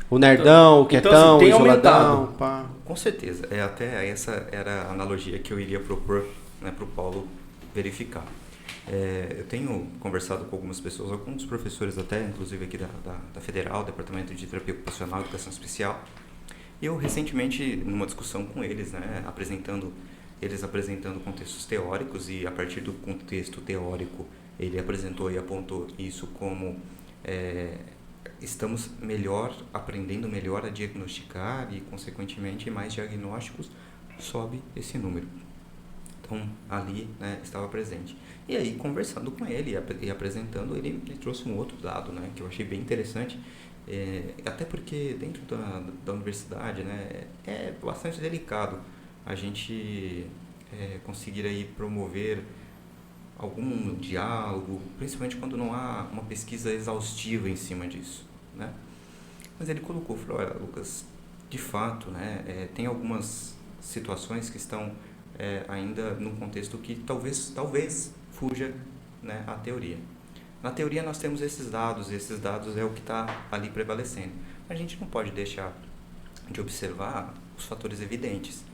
O nerdão, o quietão, assim, tem o isoladão. aumentado. Pá. Com certeza. Até essa era a analogia que eu iria propor, né, para o Paulo verificar. Eu tenho conversado com algumas pessoas, alguns professores até, inclusive aqui da Federal, Departamento de Terapia Ocupacional e Educação Especial. E eu recentemente, numa discussão com eles, né, apresentando contextos teóricos, e a partir do contexto teórico ele apresentou e apontou isso como estamos aprendendo melhor a diagnosticar e, consequentemente, mais diagnósticos, sobe esse número. Então, ali, né, estava presente. E aí, conversando com ele e apresentando, ele trouxe um outro dado, né, que eu achei bem interessante, até porque dentro da universidade, né, é bastante delicado a gente conseguir aí promover algum diálogo, principalmente quando não há uma pesquisa exaustiva em cima disso, né? Mas ele falou, olha, Lucas, de fato, né, tem algumas situações que estão ainda num contexto que talvez fuja, né, à teoria. Na teoria nós temos esses dados é o que está ali prevalecendo. A gente não pode deixar de observar os fatores evidentes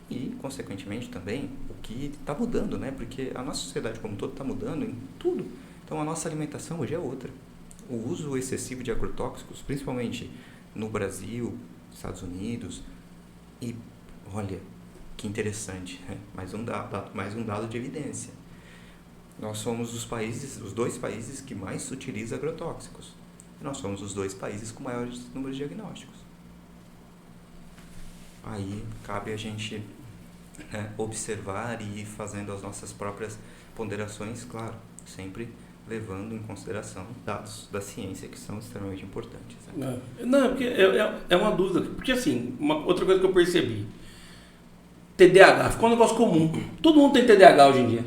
e, consequentemente, também o que está mudando, né? Porque a nossa sociedade como um todo está mudando em tudo. Então, a nossa alimentação hoje é outra. O uso excessivo de agrotóxicos, principalmente no Brasil, Estados Unidos, e, olha, que interessante, né? Mais um dado de evidência. Nós somos os dois países que mais utilizam agrotóxicos. Nós somos os 2 países com maiores números de diagnósticos. Aí cabe a gente, né, observar e ir fazendo as nossas próprias ponderações, claro, sempre levando em consideração dados da ciência que são extremamente importantes, né? Não, porque é uma dúvida. Porque assim, outra coisa que eu percebi, TDAH, ficou um negócio comum. Todo mundo tem TDAH hoje em dia.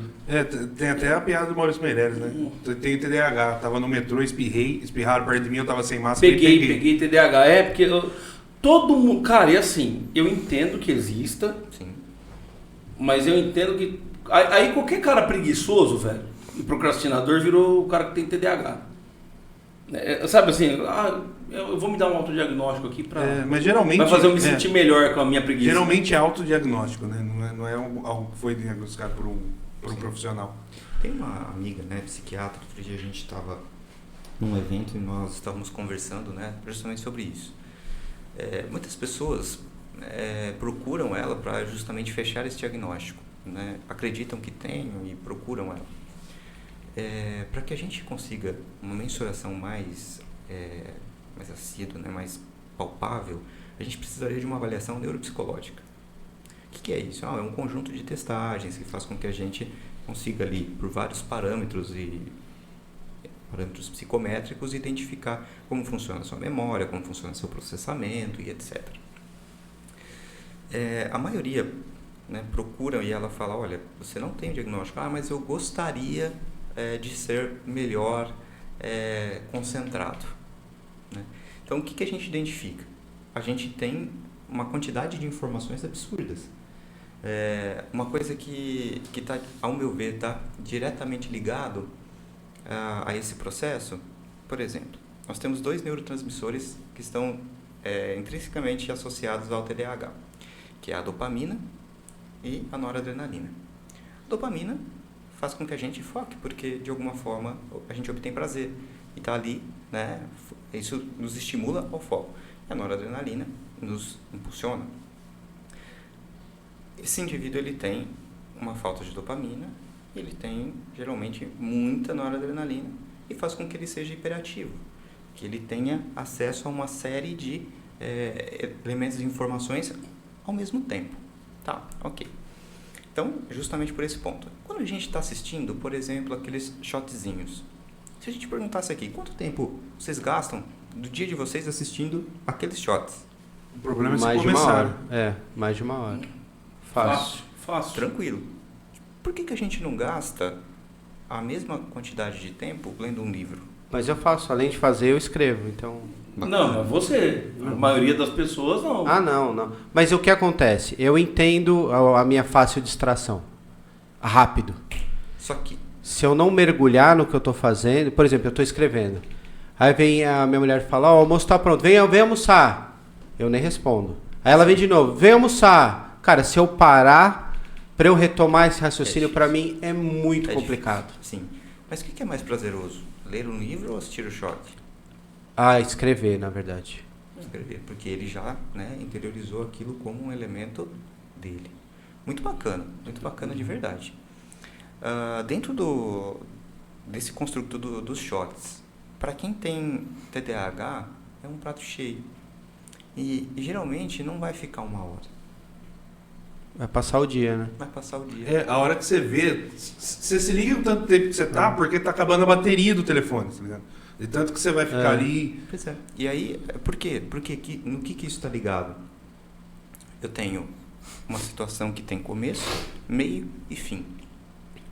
Tem até a piada do Maurício Meirelles, né? Tem TDAH, tava no metrô, espirraram perto de mim, eu tava sem máscara. Peguei TDAH, porque todo mundo, cara, e assim, eu entendo que exista, Sim. mas eu entendo que aí qualquer cara preguiçoso, velho, e procrastinador virou o cara que tem TDAH. Sabe assim, eu vou me dar um autodiagnóstico aqui pra... mas geralmente... Vai fazer eu me sentir melhor com a minha preguiça. Geralmente é autodiagnóstico, né? Não é algo que foi diagnosticado por um profissional. Tem uma amiga, né, psiquiatra, outro dia a gente estava num evento e nós estávamos conversando, né, justamente sobre isso. Muitas pessoas procuram ela para justamente fechar esse diagnóstico, né? Acreditam que tem e procuram ela. Para que a gente consiga uma mensuração mais assídua, né, mais palpável, a gente precisaria de uma avaliação neuropsicológica. O que é isso? É um conjunto de testagens que faz com que a gente consiga ali, por vários parâmetros psicométricos, identificar como funciona a sua memória, como funciona o seu processamento e etc. A maioria, né, procura e ela fala, olha, você não tem diagnóstico, mas eu gostaria de ser melhor concentrado, né? Então, o que a gente identifica? A gente tem uma quantidade de informações absurdas. Uma coisa que tá, ao meu ver, está diretamente ligado a esse processo. Por exemplo, nós temos 2 neurotransmissores que estão intrinsecamente associados ao TDAH, que é a dopamina e a noradrenalina. A dopamina faz com que a gente foque, porque de alguma forma a gente obtém prazer e está ali, né? Isso nos estimula ao foco. A noradrenalina nos impulsiona. Esse indivíduo, ele tem uma falta de dopamina, ele tem geralmente muita noradrenalina e faz com que ele seja hiperativo, que ele tenha acesso a uma série de elementos e informações ao mesmo tempo. Tá, ok. Então, justamente por esse ponto. Quando a gente está assistindo, por exemplo, aqueles shotzinhos, se a gente perguntasse aqui, quanto tempo vocês gastam do dia de vocês assistindo aqueles shots? O problema é se mais de uma começar. hora. Mais de uma hora. Fácil. Tranquilo. Por que a gente não gasta a mesma quantidade de tempo lendo um livro? Mas eu faço, além de fazer, eu escrevo, então... Não, mas você. A maioria das pessoas não. Não. Mas o que acontece? Eu entendo a minha fácil distração. Rápido. Só que... Se eu não mergulhar no que eu estou fazendo... Por exemplo, eu estou escrevendo. Aí vem a minha mulher e fala, o almoço está pronto, vem almoçar. Eu nem respondo. Aí ela vem de novo, vem almoçar. Cara, se eu parar pra eu retomar esse raciocínio, pra mim é muito complicado. Sim. Mas o que é mais prazeroso? Ler um livro ou assistir o short? Ah, escrever, na verdade. Escrever, porque ele já, né, interiorizou aquilo como um elemento dele. Muito bacana de verdade. Dentro desse construto dos shorts, para quem tem TDAH, é um prato cheio. E geralmente não vai ficar 1 hora. Vai passar o dia, né? Vai passar o dia. É, a hora que você vê, você se liga com tanto tempo que você tá, porque tá acabando a bateria do telefone, tá ligado? De tanto que você vai ficar ali. Pois é. E aí, por quê? Porque no que isso está ligado? Eu tenho uma situação que tem começo, meio e fim.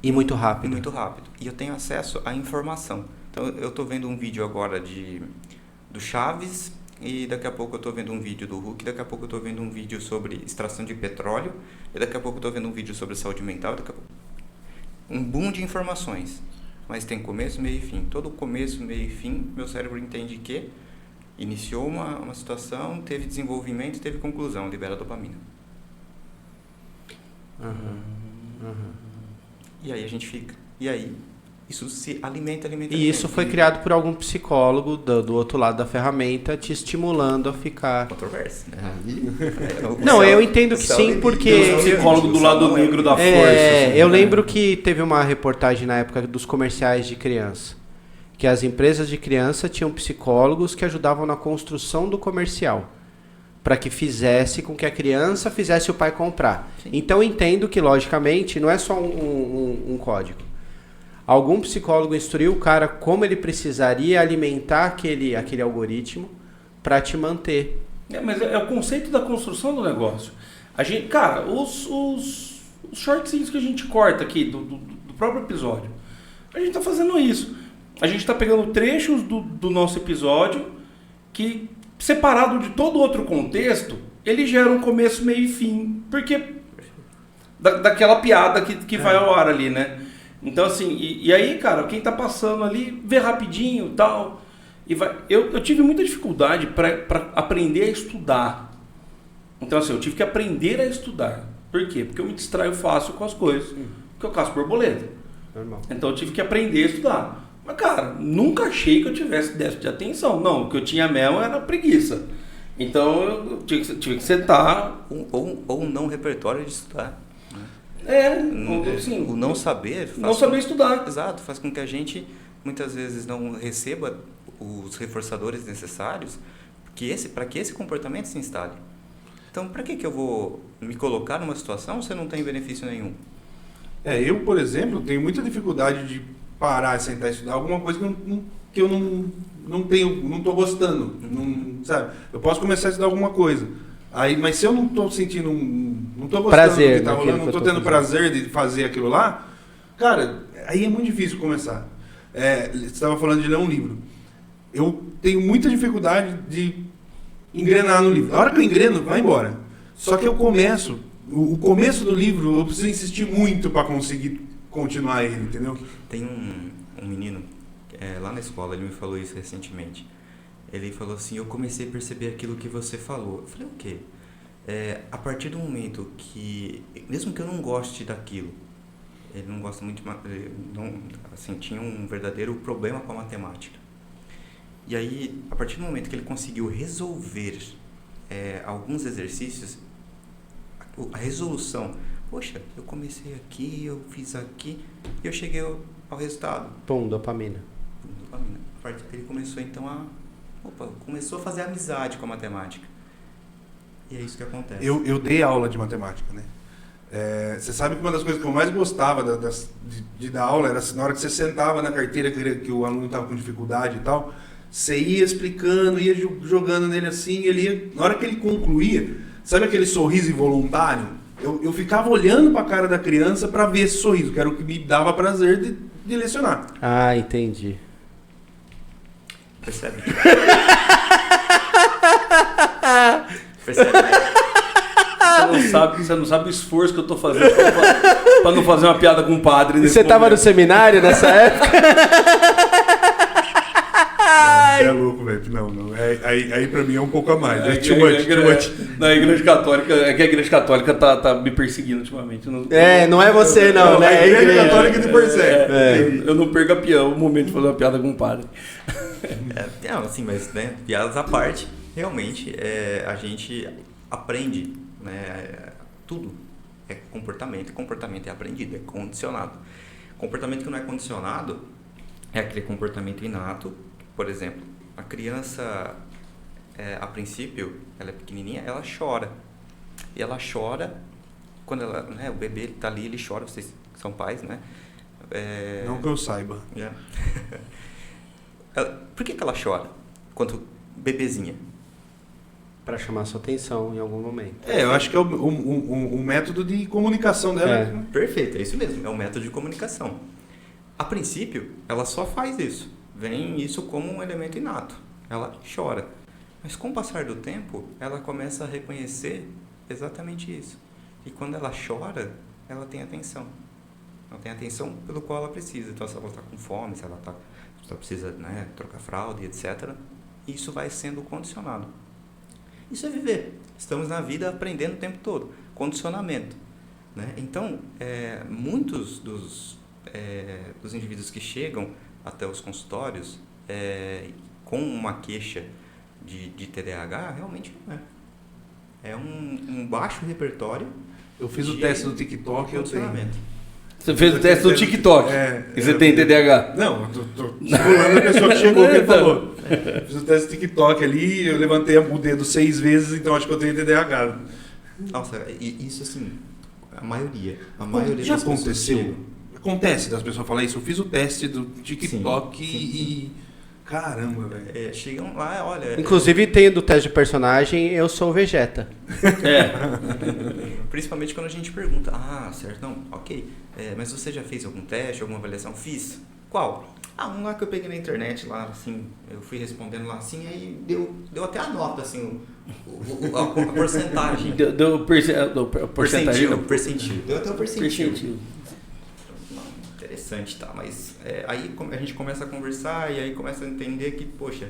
E muito rápido. Muito rápido. E eu tenho acesso à informação. Então, eu estou vendo um vídeo agora do Chaves, e daqui a pouco eu estou vendo um vídeo do Hulk, daqui a pouco eu estou vendo um vídeo sobre extração de petróleo, e daqui a pouco eu estou vendo um vídeo sobre saúde mental, daqui a pouco... Um boom de informações. Mas tem começo, meio e fim. Todo começo, meio e fim, meu cérebro entende que iniciou uma situação, teve desenvolvimento, teve conclusão, libera dopamina. E aí a gente fica. E aí, isso se alimenta. E isso foi criado por algum psicólogo do outro lado da ferramenta, te estimulando a ficar... Controverso, né? Não, eu entendo que sim, porque... O psicólogo do lado negro da força. Assim, eu lembro que teve uma reportagem na época dos comerciais de criança, que as empresas de criança tinham psicólogos que ajudavam na construção do comercial, para que fizesse com que a criança fizesse o pai comprar. Sim. Então eu entendo que, logicamente, não é só um código. Algum psicólogo instruiu o cara como ele precisaria alimentar aquele algoritmo para te manter. Mas é o conceito da construção do negócio. A gente, cara, os shortzinhos que a gente corta aqui do próprio episódio, a gente tá fazendo isso. A gente tá pegando trechos do nosso episódio que, separado de todo outro contexto, ele gera um começo, meio e fim. Porque daquela piada que vai ao ar ali, né? Então, assim, e aí, cara, quem tá passando ali, vê rapidinho e tal. E vai. Eu tive muita dificuldade para aprender a estudar. Então, assim, eu tive que aprender a estudar. Por quê? Porque eu me distraio fácil com as coisas. Porque eu caço borboleta. Normal. Então, eu tive que aprender a estudar. Mas, cara, nunca achei que eu tivesse déficit de atenção. Não, o que eu tinha mesmo era preguiça. Então, eu tive que sentar. Ou um não repertório de estudar. Assim, o não saber... Não saber estudar. Exato, faz com que a gente, muitas vezes, não receba os reforçadores necessários para que esse comportamento se instale. Então, para que eu vou me colocar numa situação se eu não tenho benefício nenhum? Eu, por exemplo, tenho muita dificuldade de parar e sentar e estudar alguma coisa que eu não estou gostando, sabe? Eu posso começar a estudar alguma coisa. Aí, mas se eu não estou sentindo, não estou gostando prazer, do que está rolando, não estou tendo prazer de fazer aquilo lá, cara, aí é muito difícil começar. Você estava falando de ler um livro. Eu tenho muita dificuldade de engrenar no livro. A hora que eu engreno, vai embora. Só que eu começo, o começo do livro, eu preciso insistir muito para conseguir continuar ele, entendeu? Tem um menino lá na escola, ele me falou isso recentemente. Ele falou assim, eu comecei a perceber aquilo que você falou. Eu falei, o quê? A partir do momento que, mesmo que eu não goste daquilo, ele não gosta muito, assim, tinha um verdadeiro problema com a matemática. E aí, a partir do momento que ele conseguiu resolver alguns exercícios, a resolução, poxa, eu comecei aqui, eu fiz aqui, e eu cheguei ao resultado. Pum, dopamina. A partir dele começou então começou a fazer amizade com a matemática. E é isso que acontece. Eu dei aula de matemática, né? Você sabe que uma das coisas que eu mais gostava de dar aula era na hora que você sentava na carteira que o aluno estava com dificuldade e tal, você ia explicando, ia jogando nele assim, ele ia, na hora que ele concluía, sabe aquele sorriso involuntário? Eu ficava olhando para a cara da criança para ver esse sorriso, que era o que me dava prazer de lecionar. Ah, entendi. Percebe? Percebe? Você não sabe o esforço que eu tô fazendo pra não fazer uma piada com o padre. Você tava no seminário nessa época? Você é louco, velho. Não. Aí pra mim é um pouco a mais. É too a much. Igreja Católica, é que a Igreja Católica tá me perseguindo ultimamente. Não é você não, né? A Igreja Católica te persegue. Eu não perco o momento de fazer uma piada com o padre. Assim, mas, né, piadas à parte, realmente, a gente aprende, né, tudo é comportamento é aprendido, é condicionado. Comportamento que não é condicionado é aquele comportamento inato. Por exemplo, a criança, a princípio, ela é pequenininha, ela chora. E ela chora, quando o bebê está ali, ele chora, vocês são pais, né? Não que eu saiba. Por que ela chora quando bebezinha? Para chamar sua atenção em algum momento. Eu acho que é um método de comunicação dela. Perfeito, é isso mesmo, é um método de comunicação. A princípio, ela só faz isso, vem isso como um elemento inato, ela chora. Mas com o passar do tempo, ela começa a reconhecer exatamente isso. E quando ela chora, ela tem atenção. Ela tem a atenção pelo qual ela precisa. Então, se ela está com fome, se ela precisa, né, trocar fralda, etc., isso vai sendo condicionado. Isso é viver. Estamos na vida aprendendo o tempo todo. Condicionamento. Né? Então, muitos dos indivíduos que chegam até os consultórios com uma queixa de TDAH, realmente não é. É um baixo repertório. Eu fiz o teste do TikTok e eu tenho. Você fez o teste do TikTok e você tem TDAH? Não, eu tô simulando a pessoa que chegou que ele falou. Fiz o teste do TikTok ali, eu levantei o dedo 6 vezes, então acho que eu tenho TDAH. Nossa, isso assim, a maioria Já das pessoas aconteceu? chegam. Acontece das pessoas falarem isso. Eu fiz o teste do TikTok Sim. e... Caramba, velho. Chegam lá, olha... Inclusive, tem do teste de personagem, eu sou o Vegeta. Principalmente quando a gente pergunta, certo, não, ok, mas você já fez algum teste, alguma avaliação? Fiz. Qual? Um lá que eu peguei na internet, lá, assim, eu fui respondendo lá, assim, aí deu até a nota, assim, a porcentagem. Deu percentil. Percentil. Deu até o percentil. Interessante, tá, mas aí a gente começa a conversar e aí começa a entender que, poxa,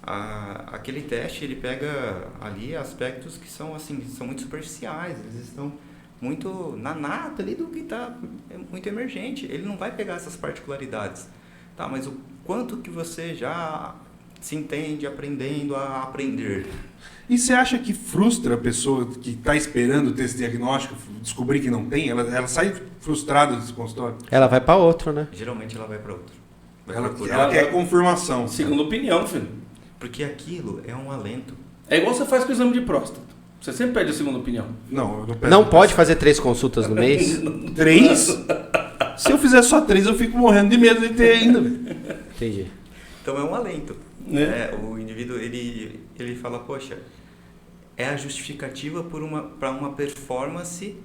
aquele teste, ele pega ali aspectos que são, assim, são muito superficiais, eles estão muito na nata ali do que está muito emergente, ele não vai pegar essas particularidades, tá, mas o quanto que você já se entende aprendendo a aprender. E você acha que frustra a pessoa que está esperando ter esse diagnóstico, descobrir que não tem? Ela sai frustrada desse consultório? Ela vai para outro, né? Geralmente ela vai para outro. Ela quer confirmação. Segunda opinião, filho. Porque aquilo é um alento. É igual você faz com o exame de próstata. Você sempre pede a segunda opinião. Não, eu não peço. Não pode fazer 3 consultas no mês? 3? Se eu fizer só 3, eu fico morrendo de medo de ter ainda. Entendi. Então é um alento. O indivíduo, ele fala, poxa, é a justificativa para uma performance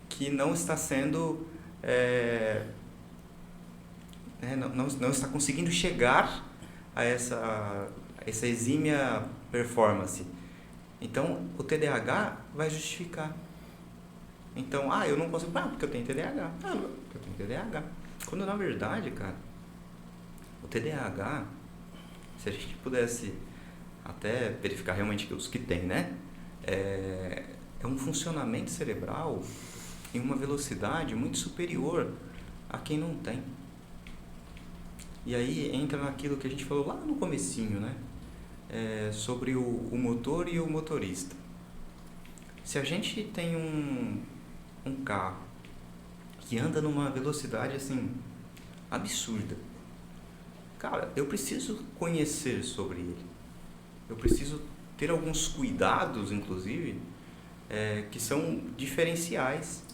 que não está sendo... não está conseguindo chegar a essa exímia performance. Então, o TDAH vai justificar. Então, eu não consigo... porque eu tenho TDAH. Porque eu tenho TDAH. Quando, na verdade, cara, o TDAH, se a gente pudesse até verificar realmente os que tem, né? É um funcionamento cerebral em uma velocidade muito superior a quem não tem. E aí entra naquilo que a gente falou lá no comecinho, né? Sobre o motor e o motorista. Se a gente tem um carro que anda numa velocidade assim absurda, cara, eu preciso conhecer sobre ele. Eu preciso ter alguns cuidados, inclusive, que são diferenciais.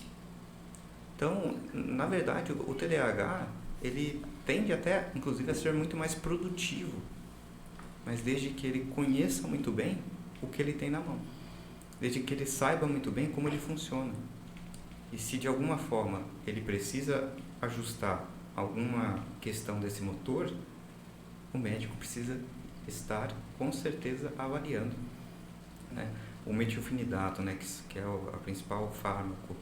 Então, na verdade, o TDAH, ele tende até, inclusive, a ser muito mais produtivo, mas desde que ele conheça muito bem o que ele tem na mão, desde que ele saiba muito bem como ele funciona. E se de alguma forma ele precisa ajustar alguma questão desse motor, o médico precisa estar com certeza avaliando, né? O metilfenidato, né, que é a principal fármaco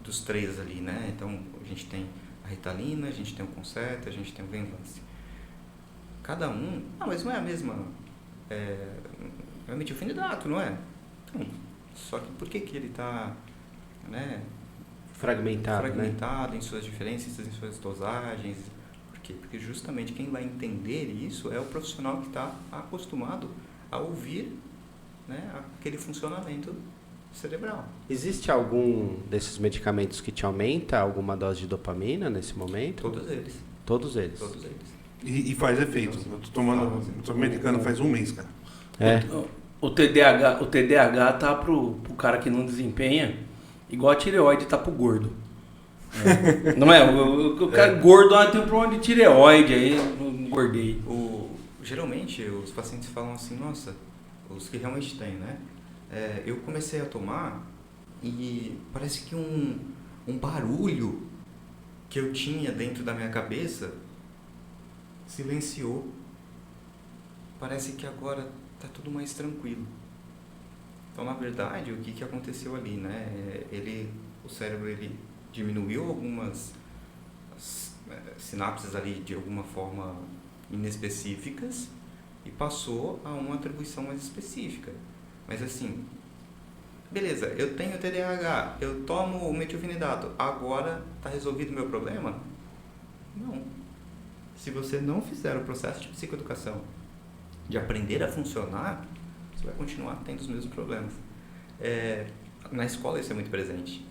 dos 3 ali, né? Então a gente tem a Ritalina, a gente tem o Concerta, a gente tem o Venlace. cada um... Ah, mas não é a mesma... É metilfenidato, não é? Então, só que por que ele está, né, Fragmentado, em suas diferenças, em suas dosagens? Por quê? Porque justamente quem vai entender isso é o profissional que está acostumado a ouvir, né, aquele funcionamento cerebral. Existe algum desses medicamentos que te aumenta alguma dose de dopamina nesse momento? Todos eles. Todos eles? Todos eles. E faz efeito. Eu tô medicando faz um mês, cara. É. O TDAH tá pro cara que não desempenha, igual a tireoide tá pro gordo. É. Não é? O cara gordo tem um problema de tireoide, aí eu engordei. Geralmente os pacientes falam assim, nossa, os que realmente têm, né? Eu comecei a tomar e parece que um barulho que eu tinha dentro da minha cabeça silenciou. Parece que agora está tudo mais tranquilo. Então, na verdade, o que aconteceu ali, né? O cérebro ele diminuiu algumas sinapses ali de alguma forma inespecíficas e passou a uma atribuição mais específica. Mas assim, beleza, eu tenho TDAH, eu tomo o metilfenidato, agora está resolvido o meu problema? Não. Se você não fizer o processo de psicoeducação, de aprender a funcionar, você vai continuar tendo os mesmos problemas. Na escola isso é muito presente.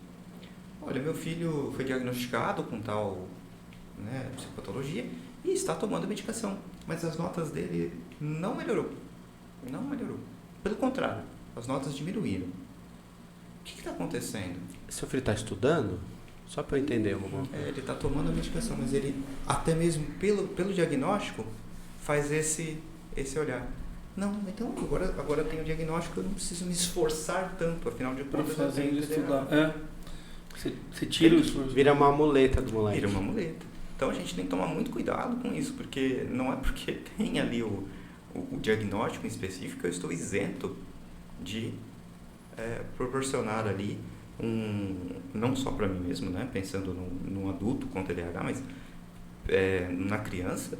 Olha, meu filho foi diagnosticado com tal, né, psicopatologia e está tomando medicação, mas as notas dele não melhorou. Não melhorou. Pelo contrário, as notas diminuíram. O que está acontecendo? Seu filho está estudando? Só para eu entender uma coisa. Ele está tomando a medicação, mas ele, até mesmo pelo diagnóstico, faz esse olhar. Não, então agora eu tenho o diagnóstico, eu não preciso me esforçar tanto, afinal de contas eu tenho que estudar. Você tira o esforço. Vira uma muleta do moleque. Vira uma muleta. Então a gente tem que tomar muito cuidado com isso, porque não é porque tem ali o diagnóstico em específico que eu estou isento de proporcionar ali não só para mim mesmo, né, pensando num adulto com TDAH, mas na criança,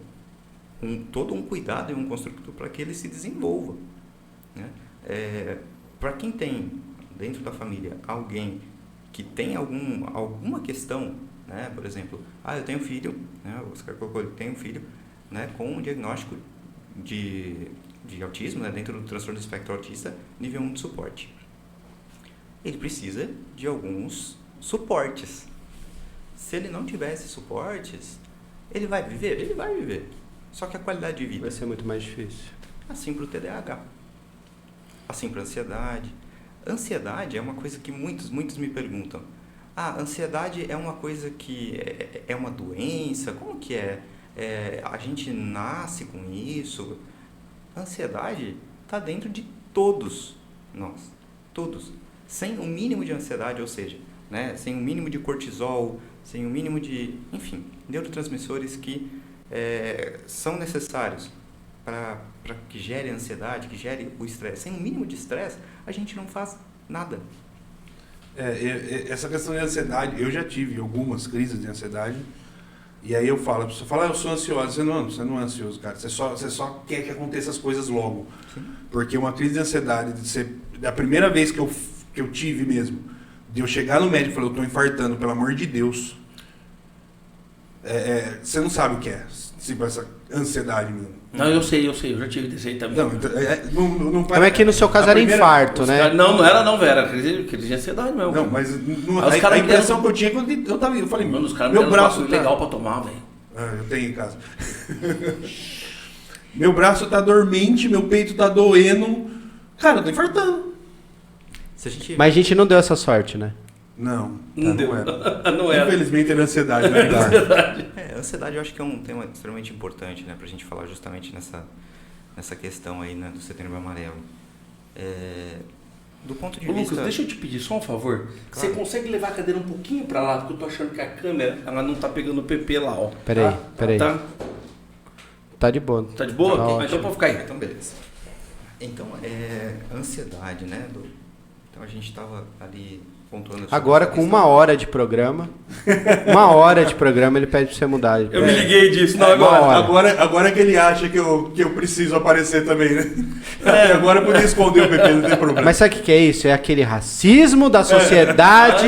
todo um cuidado e um construto para que ele se desenvolva, né? Para quem tem dentro da família alguém que tem alguma questão, né, por exemplo, eu tenho filho, né, o Oscar colocou, ele tem um filho, né, com um diagnóstico de autismo, né, dentro do transtorno do espectro autista, nível 1 de suporte. Ele precisa de alguns suportes. Se ele não tiver esses suportes, ele vai viver? Ele vai viver. Só que a qualidade de vida vai ser muito mais difícil. Assim para o TDAH. Assim para a ansiedade. Ansiedade é uma coisa que muitos me perguntam. Ansiedade é uma coisa que é uma doença? Como que é? A gente nasce com isso? A ansiedade está dentro de todos nós. Todos. Sem o mínimo de ansiedade, ou seja, né, sem o mínimo de cortisol, sem o mínimo de, enfim, neurotransmissores que são necessários para que gere a ansiedade, que gere o estresse. Sem o mínimo de estresse, a gente não faz nada. Essa questão de ansiedade, eu já tive algumas crises de ansiedade, e aí eu falo, a pessoa fala, eu sou ansioso. Você não é ansioso, cara, você só quer que aconteça as coisas logo. Sim. Porque uma crise de ansiedade, da primeira vez que eu tive mesmo, de eu chegar no médico e falar, eu tô infartando, pelo amor de Deus, você não sabe o que é, tipo, essa ansiedade mesmo. Não, eu sei, eu já tive desse aí também. Não Como é que no seu caso era infarto, né? Não era não, Vera, crise de ansiedade mesmo. Não, mas a impressão que eu tinha quando eu falei, mano, os caras meu braço legal pra tomar, velho. Eu tenho em casa. Meu braço tá dormente, meu peito tá doendo. Cara, eu tô infartando. Mas a gente não deu essa sorte, né? Não deu. Era. Não era. Infelizmente era ansiedade, né? Ansiedade eu acho que é um tema extremamente importante, né, pra gente falar justamente nessa questão aí, né, do Setembro Amarelo. Do ponto de vista... Lucas, deixa eu te pedir só um favor. Claro. Você consegue levar a cadeira um pouquinho pra lá, porque eu tô achando que a câmera ela não tá pegando o PP lá, ó. Peraí. Tá de boa. Tá de boa? Tá então pode ficar aí. Então, beleza. Então, ansiedade, né, Então a gente estava ali pontuando... Agora, com 1 hora de programa, 1 hora de programa, ele pede pra você mudar. Eu me liguei disso, não agora. Agora que ele acha que eu preciso aparecer também, né? Agora eu podia esconder o PP, não tem problema. Mas sabe o que é isso? É aquele racismo da sociedade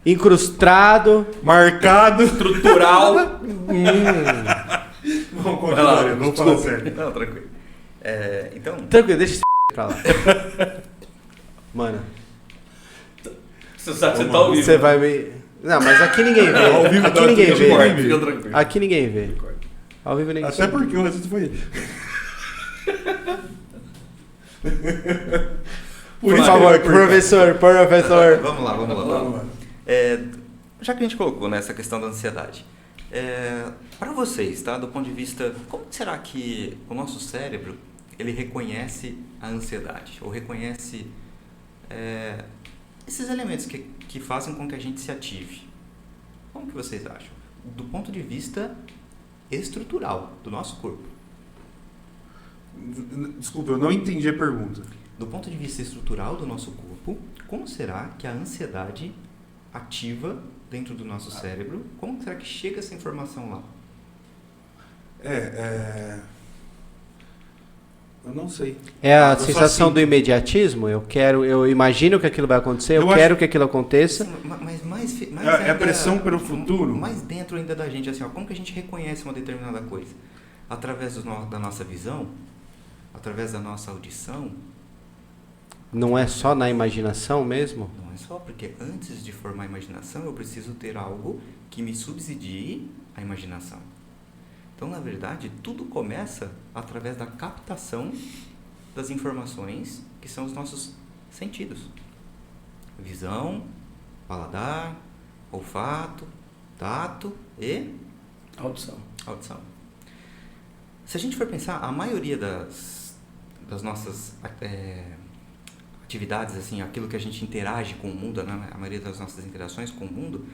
incrustado, Marcado. Estrutural. Vamos continuar, vamos falar sério. Não, tranquilo. Então... Tranquilo, deixa esse pra lá. Mano, Você sabe que você tá ao vivo. você vai me... Não, mas aqui ninguém vê. Ao vivo Aqui não, ninguém aqui vê. ninguém vê. Fica tranquilo. Aqui ninguém vê. Ao vivo ninguém Até porque o resto foi ele. Por favor, professor. Vamos lá. Já que a gente colocou nessa questão da ansiedade, para vocês, tá, do ponto de vista, como será que o nosso cérebro ele reconhece a ansiedade ou reconhece esses elementos que fazem com que a gente se ative? Como que vocês acham? Do ponto de vista estrutural do nosso corpo. Desculpa, eu não entendi a pergunta. Do ponto de vista estrutural do nosso corpo, como será que a ansiedade ativa dentro do nosso cérebro? Como será que chega essa informação lá? Eu não sei. É a Eu só sensação sinto. do imediatismo. Eu imagino que aquilo vai acontecer, eu quero que aquilo aconteça. Mas mais É a pressão pelo futuro? Mais dentro ainda da gente, assim, ó, como que a gente reconhece uma determinada coisa? Através da nossa visão? Através da nossa audição? Não é só na imaginação mesmo? Não é só, porque antes de formar a imaginação, eu preciso ter algo que me subsidie a imaginação. Então, na verdade, tudo começa através da captação das informações que são os nossos sentidos. Visão, paladar, olfato, tato e audição. Se a gente for pensar, a maioria das nossas atividades, assim, aquilo que a gente interage com o mundo, né? A maioria das nossas interações com o mundo,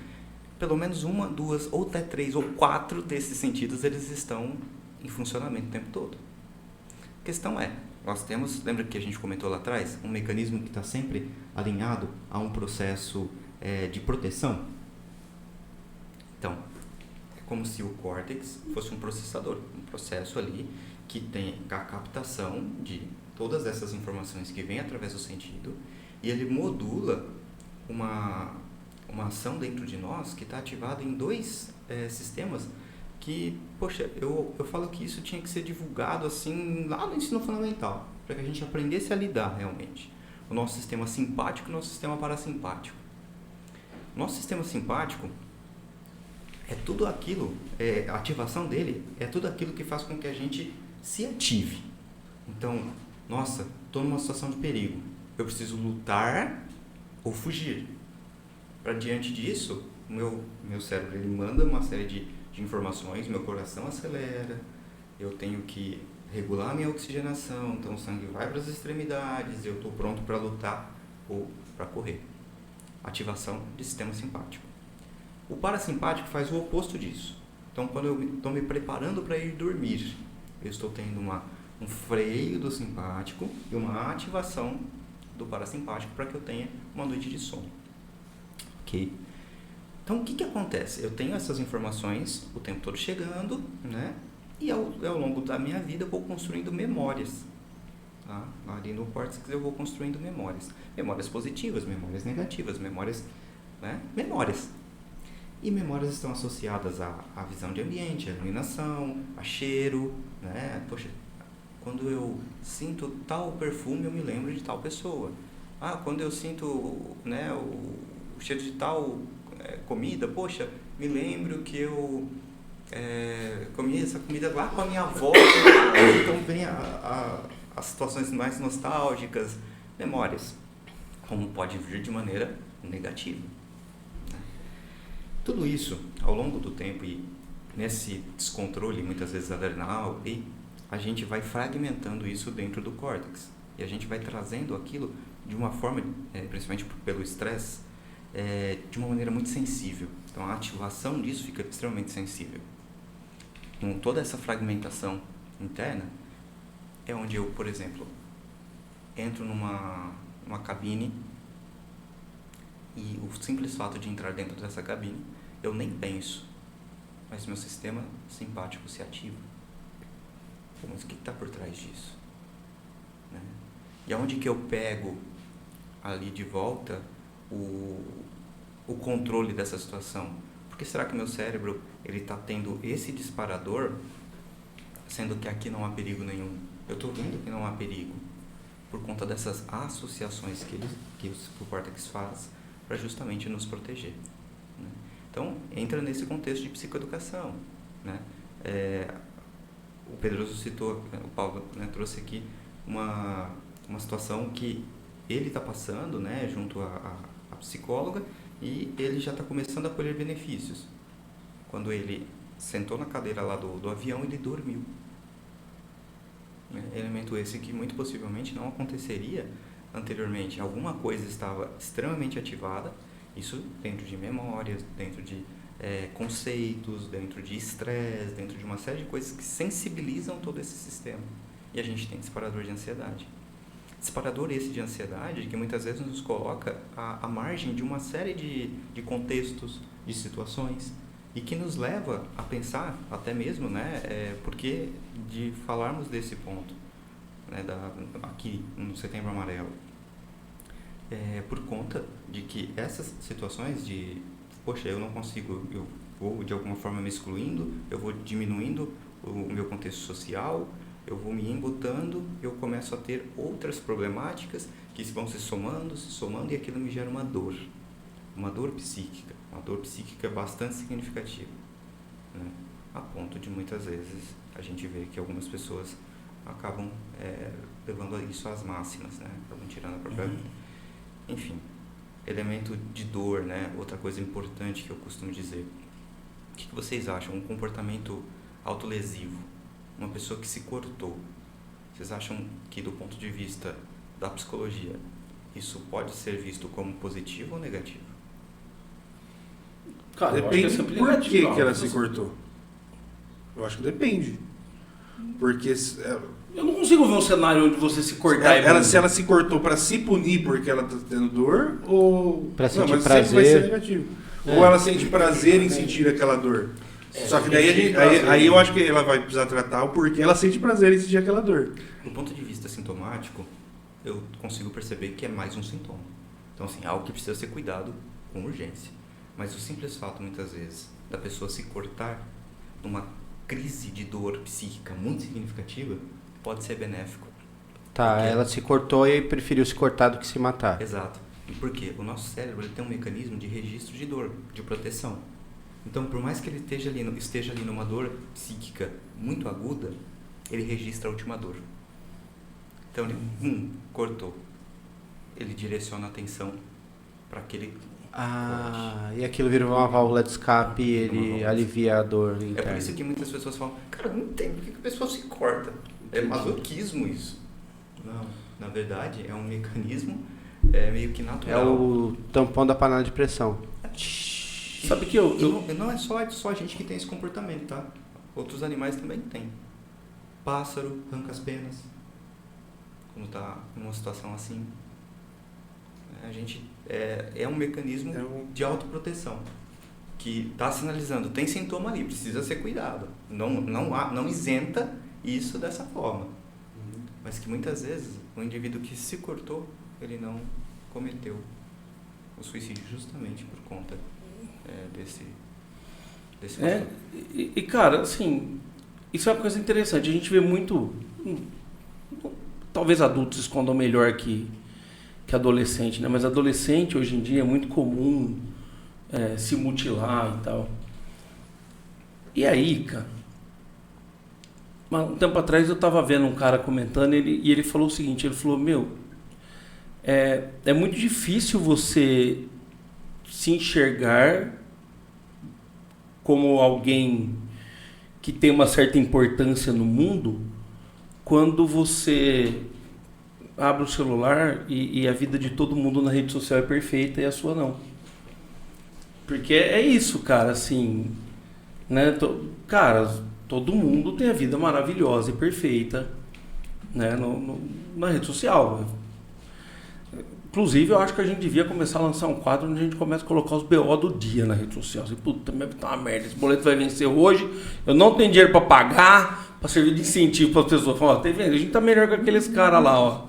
pelo menos 1, 2, ou até 3 ou 4 desses sentidos, eles estão em funcionamento o tempo todo. A questão é, nós temos, lembra que a gente comentou lá atrás, um mecanismo que está sempre alinhado a um processo de proteção? Então, é como se o córtex fosse um processador, um processo ali que tem a captação de todas essas informações que vêm através do sentido e ele modula uma ação dentro de nós que está ativada em 2 sistemas que, poxa, eu falo que isso tinha que ser divulgado assim lá no ensino fundamental, para que a gente aprendesse a lidar realmente. O nosso sistema simpático e o nosso sistema parasimpático. O nosso sistema simpático é tudo aquilo, a ativação dele é tudo aquilo que faz com que a gente se ative. Então, nossa, estou numa situação de perigo, eu preciso lutar ou fugir. Para diante disso, o meu cérebro ele manda uma série de informações, meu coração acelera, eu tenho que regular a minha oxigenação, então o sangue vai para as extremidades, eu estou pronto para lutar ou para correr. Ativação do sistema simpático. O parasimpático faz o oposto disso. Então, quando eu estou me preparando para ir dormir, eu estou tendo um freio do simpático e uma ativação do parasimpático para que eu tenha uma noite de sono. Ok? Então, o que acontece? Eu tenho essas informações o tempo todo chegando, né? E ao longo da minha vida eu vou construindo memórias. Tá? Ali no córtex eu vou construindo memórias. Memórias positivas, memórias negativas, memórias, né? Memórias. E memórias estão associadas à visão de ambiente, à iluminação, a cheiro, né? Poxa, quando eu sinto tal perfume, eu me lembro de tal pessoa. Quando eu sinto, né, o cheiro de tal comida, poxa, me lembro que eu comi essa comida lá com a minha avó. Então vem as situações mais nostálgicas, memórias, como pode vir de maneira negativa. Tudo isso, ao longo do tempo e nesse descontrole, muitas vezes adrenal, a gente vai fragmentando isso dentro do córtex. E a gente vai trazendo aquilo de uma forma, principalmente pelo estresse, de uma maneira muito sensível. Então a ativação disso fica extremamente sensível. Com toda essa fragmentação interna, é onde eu, por exemplo, entro numa uma cabine e o simples fato de entrar dentro dessa cabine, eu nem penso, mas meu sistema simpático se ativa. Mas o que está por trás disso? Né? E aonde que eu pego ali de volta o controle dessa situação? Por que será que meu cérebro ele está tendo esse disparador, sendo que aqui não há perigo nenhum? Eu estou vendo que não há perigo, por conta dessas associações que o córtex faz para justamente nos proteger. Né? Então, entra nesse contexto de psicoeducação. Né? O Pedroso citou, o Paulo, né, trouxe aqui uma situação que ele está passando, né, junto à psicóloga, e ele já está começando a colher benefícios. Quando ele sentou na cadeira lá do avião, ele dormiu. Elemento esse que muito possivelmente não aconteceria anteriormente. Alguma coisa estava extremamente ativada, isso dentro de memórias, dentro de conceitos, dentro de estresse, dentro de uma série de coisas que sensibilizam todo esse sistema. E a gente tem disparador de ansiedade. Disparador esse de ansiedade que muitas vezes nos coloca à margem de uma série de contextos, de situações, e que nos leva a pensar, até mesmo, né, porque de falarmos desse ponto, né, aqui no Setembro Amarelo, por conta de que essas situações de, poxa, eu não consigo, eu vou de alguma forma me excluindo, eu vou diminuindo o meu contexto social, eu vou me embutando, eu começo a ter outras problemáticas que vão se somando, e aquilo me gera uma dor psíquica bastante significativa, né? A ponto de muitas vezes a gente vê que algumas pessoas acabam levando isso às máximas, né? Acabam tirando a própria vida. Enfim, elemento de dor, né? Outra coisa importante que eu costumo dizer. O que vocês acham? Um comportamento autolesivo, uma pessoa que se cortou. Vocês acham que, do ponto de vista da psicologia, isso pode ser visto como positivo ou negativo? Cara, depende por que ela se cortou. Eu acho que depende. Porque eu não consigo ver um cenário onde você se cortar se ela se cortou para se punir porque ela tá tendo dor, ou para sentir mas prazer, sempre vai ser negativo. Ou ela sente prazer em sentir aquela dor. Só que daí aí eu acho que ela vai precisar tratar o porquê ela sente prazer em sentir aquela dor. Do ponto de vista sintomático, eu consigo perceber que é mais um sintoma. Então, assim, algo que precisa ser cuidado com urgência. Mas o simples fato, muitas vezes, da pessoa se cortar numa crise de dor psíquica muito significativa, pode ser benéfico. Tá, Porque ela se cortou e preferiu se cortar do que se matar. Exato. E por quê? O nosso cérebro ele tem um mecanismo de registro de dor, de proteção. Então, por mais que ele esteja ali numa dor psíquica muito aguda, ele registra a última dor. Então, ele cortou. Ele direciona a atenção para aquele... E aquilo vira uma válvula de escape e ele alivia a dor interna. É por isso que muitas pessoas falam, cara, eu não entendo por que a pessoa se corta. É masoquismo isso. Não, na verdade, é um mecanismo meio que natural. É o tampão da panela de pressão. Sabe que Não é só a gente que tem esse comportamento, tá? Outros animais também têm. Pássaro arranca as penas quando está numa situação assim. A gente é um mecanismo de autoproteção que está sinalizando, tem sintoma ali, precisa ser cuidado. Não isenta isso dessa forma. Mas que muitas vezes o indivíduo que se cortou, ele não cometeu o suicídio justamente por conta desse e cara, assim, isso é uma coisa interessante. A gente vê muito, talvez adultos escondam melhor que adolescente, né? Mas adolescente hoje em dia é muito comum se mutilar e tal. E aí, cara, um tempo atrás eu tava vendo um cara comentando e ele falou o seguinte, ele falou, é muito difícil você se enxergar como alguém que tem uma certa importância no mundo quando você abre o celular e a vida de todo mundo na rede social é perfeita e a sua não. Porque é isso, cara, assim, né? Cara, todo mundo tem a vida maravilhosa e perfeita, né? Na rede social. Inclusive, eu acho que a gente devia começar a lançar um quadro onde a gente começa a colocar os BO do dia na rede social. Assim, puta, tá uma merda, esse boleto vai vencer hoje, eu não tenho dinheiro pra pagar, pra servir de incentivo para as pessoas. Falar, ó, tá vendo? A gente tá melhor que aqueles caras lá, ó.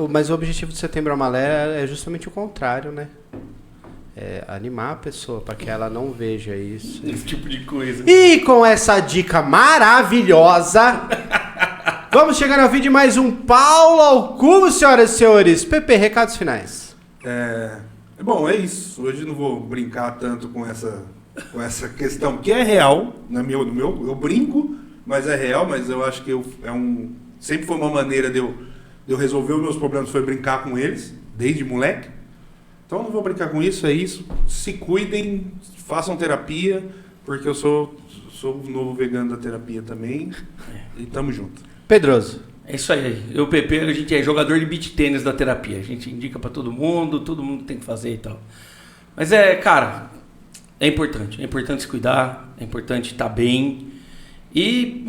Mas o objetivo do Setembro Amarelo é justamente o contrário, né? É animar a pessoa para que ela não veja isso. Esse tipo de coisa. E com essa dica maravilhosa, vamos chegar ao fim de mais um Paulo ao Cubo, senhoras e senhores. Pepe, recados finais. Bom, é isso. Hoje eu não vou brincar tanto com essa questão, que é real, eu brinco, mas é real, mas eu acho que sempre foi uma maneira de eu resolver os meus problemas, foi brincar com eles, desde moleque. Então eu não vou brincar com isso, é isso. Se cuidem, façam terapia, porque eu sou o novo vegano da terapia também. E tamo junto. Pedroso. É isso aí. Eu, o Pepe, a gente é jogador de beach tênis da terapia. A gente indica pra todo mundo tem que fazer e tal. Mas cara, é importante se cuidar, é importante estar bem. E,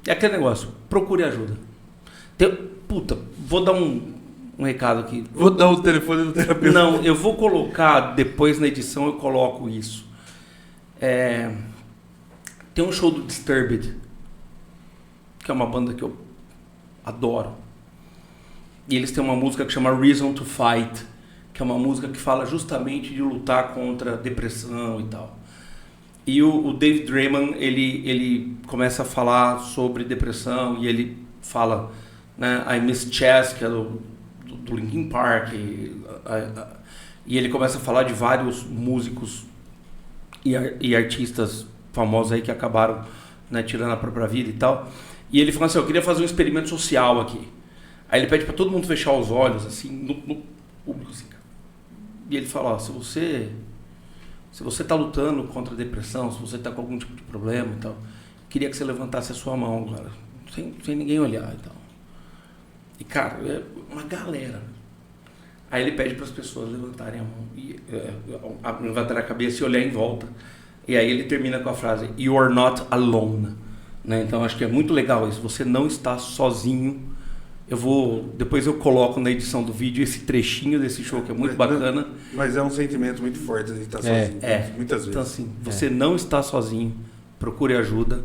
é aquele negócio, procure ajuda. Vou dar um recado aqui. Vou dar o telefone do terapeuta. Não, eu vou colocar, depois na edição eu coloco isso. Tem um show do Disturbed, que é uma banda que eu adoro. E eles têm uma música que chama Reason to Fight, que é uma música que fala justamente de lutar contra a depressão e tal. E o Dave Draiman, ele começa a falar sobre depressão e ele fala, né, I Miss Chess, que é do Linkin Park, e ele começa a falar de vários músicos e artistas famosos aí que acabaram, né, tirando a própria vida e tal. E ele fala assim, eu queria fazer um experimento social aqui. Aí ele pede para todo mundo fechar os olhos, assim, no público, assim. E ele fala, ó, se você tá lutando contra a depressão, se você tá com algum tipo de problema e tal, queria que você levantasse a sua mão, cara, sem ninguém olhar e tal. E, cara, é uma galera. Aí ele pede para as pessoas levantarem a mão, levantar a cabeça e olhar em volta. E aí ele termina com a frase, You are not alone. Né? Então, acho que é muito legal isso. Você não está sozinho. Depois eu coloco na edição do vídeo esse trechinho desse show que é muito bacana. Mas é um sentimento muito forte de estar sozinho. Muitas vezes. Então, assim, você não está sozinho. Procure ajuda.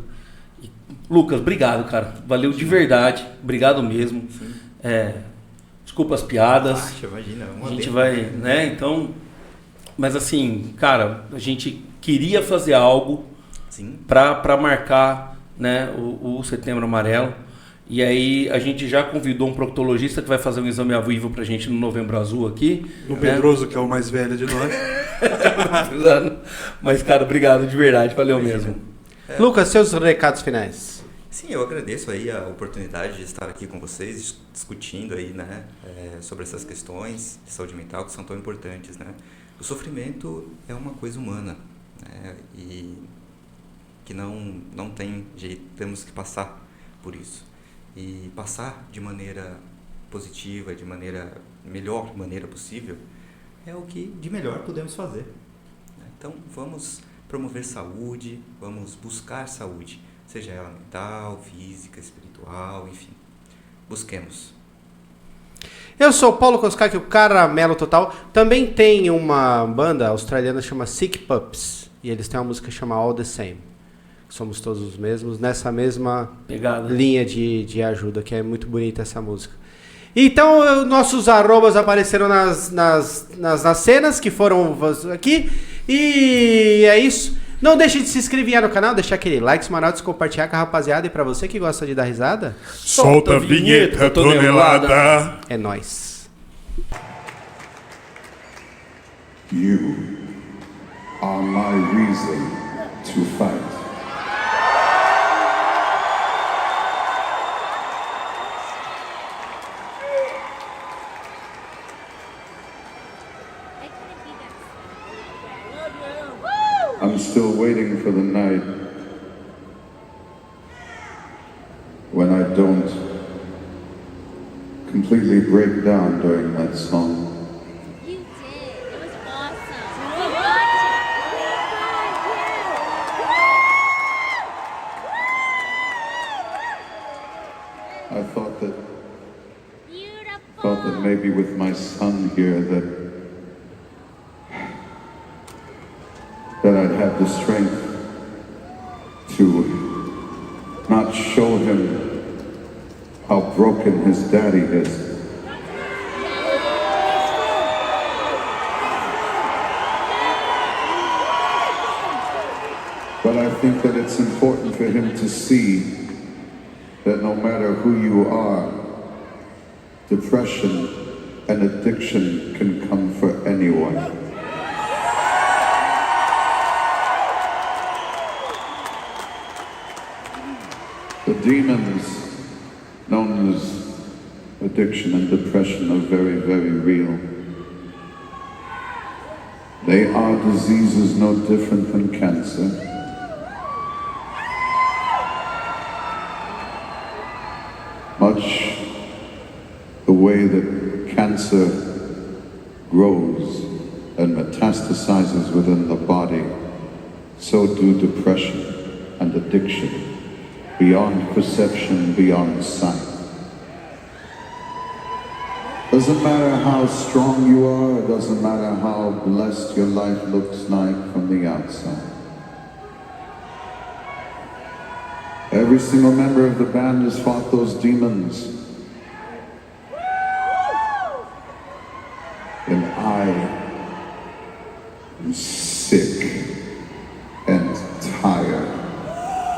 E, Lucas, obrigado, cara. Valeu de verdade. Obrigado mesmo. Desculpa as piadas. Imagina, a gente vai, né? Então, mas assim, cara, a gente queria fazer algo para marcar, né, o Setembro Amarelo. E aí a gente já convidou um proctologista que vai fazer um exame ao vivo pra gente no Novembro Azul aqui. O Pedroso, que é o mais velho de nós. Mas, cara, obrigado de verdade. Valeu mesmo. Lucas, seus recados finais. Sim, eu agradeço aí a oportunidade de estar aqui com vocês, discutindo aí, né, sobre essas questões de saúde mental que são tão importantes, né. O sofrimento é uma coisa humana, né, e que não tem jeito, temos que passar por isso. E passar de maneira positiva, de melhor maneira possível, é o que de melhor podemos fazer. Então, vamos promover saúde, vamos buscar saúde, seja ela mental, física, espiritual, enfim. Busquemos. Eu sou o Paulo Koskaki, o Caramelo Total. Também tem uma banda australiana que chama Sick Pups, e eles têm uma música que chama All The Same. Somos todos os mesmos, nessa mesma linha de ajuda, que é muito bonita essa música. Então, nossos arrobas apareceram nas cenas que foram aqui. E é isso. Não deixe de se inscrever no canal, deixar aquele like, semanal, compartilhar com a rapaziada. E pra você que gosta de dar risada, solta a vinheta, tonelada. É nóis. You are my reason to fight. I'm still waiting for the night when I don't completely break down during that song. You did. It was awesome. We watched it. I thought that maybe with my son here that I'd have the strength to not show him how broken his daddy is. But I think that it's important for him to see that no matter who you are, depression and addiction can come for anyone. The demons known as addiction and depression are very, very real. They are diseases no different than cancer. Much the way that cancer grows and metastasizes within the body, so do depression and addiction, beyond perception, beyond sight. Doesn't matter how strong you are, it doesn't matter how blessed your life looks like from the outside. Every single member of the band has fought those demons. And I am sick and tired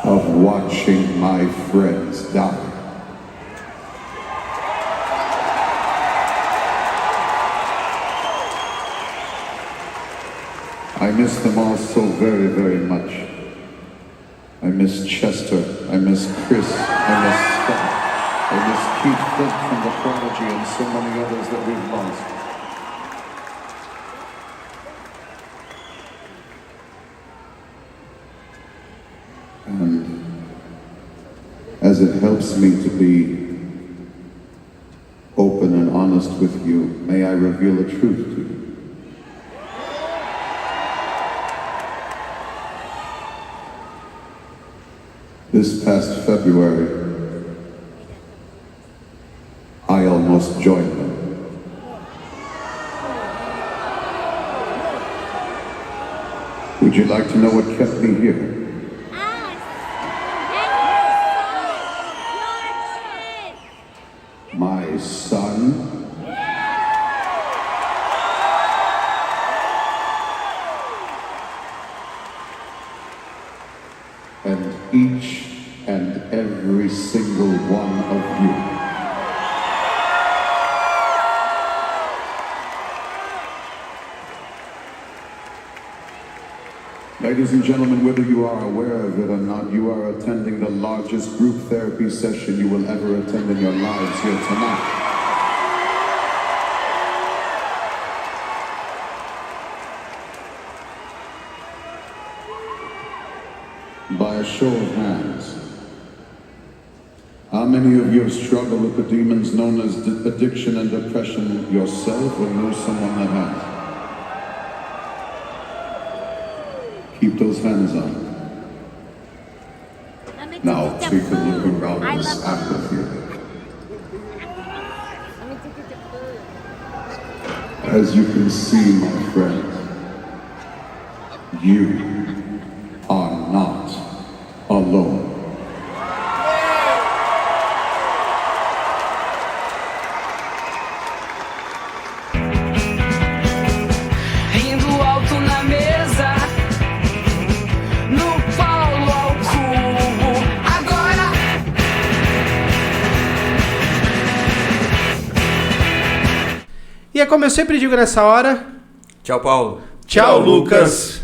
of watching my friends die. I miss them all so very, very much. I miss Chester, I miss Chris, I miss Scott, I miss Keith Flint from The Prodigy and so many others that we've lost. And as it helps me to be open and honest with you, may I reveal a truth to you. This past February, I almost joined them. Would you like to know what kept me here? My son. And each and every single one of you. Ladies and gentlemen, whether you are aware of it or not, you are attending the largest group therapy session you will ever attend in your lives here tonight. By a show of hands, how many of you have struggled with the demons known as addiction and depression yourself or know someone that has? Keep those hands up. Now take a look around this amphitheater. As you can see, my friends, you are not alone. Rindo alto na mesa, no Paulo ao cubo. Agora E é como eu sempre digo nessa hora, Tchau, Paulo. Tchau, Lucas.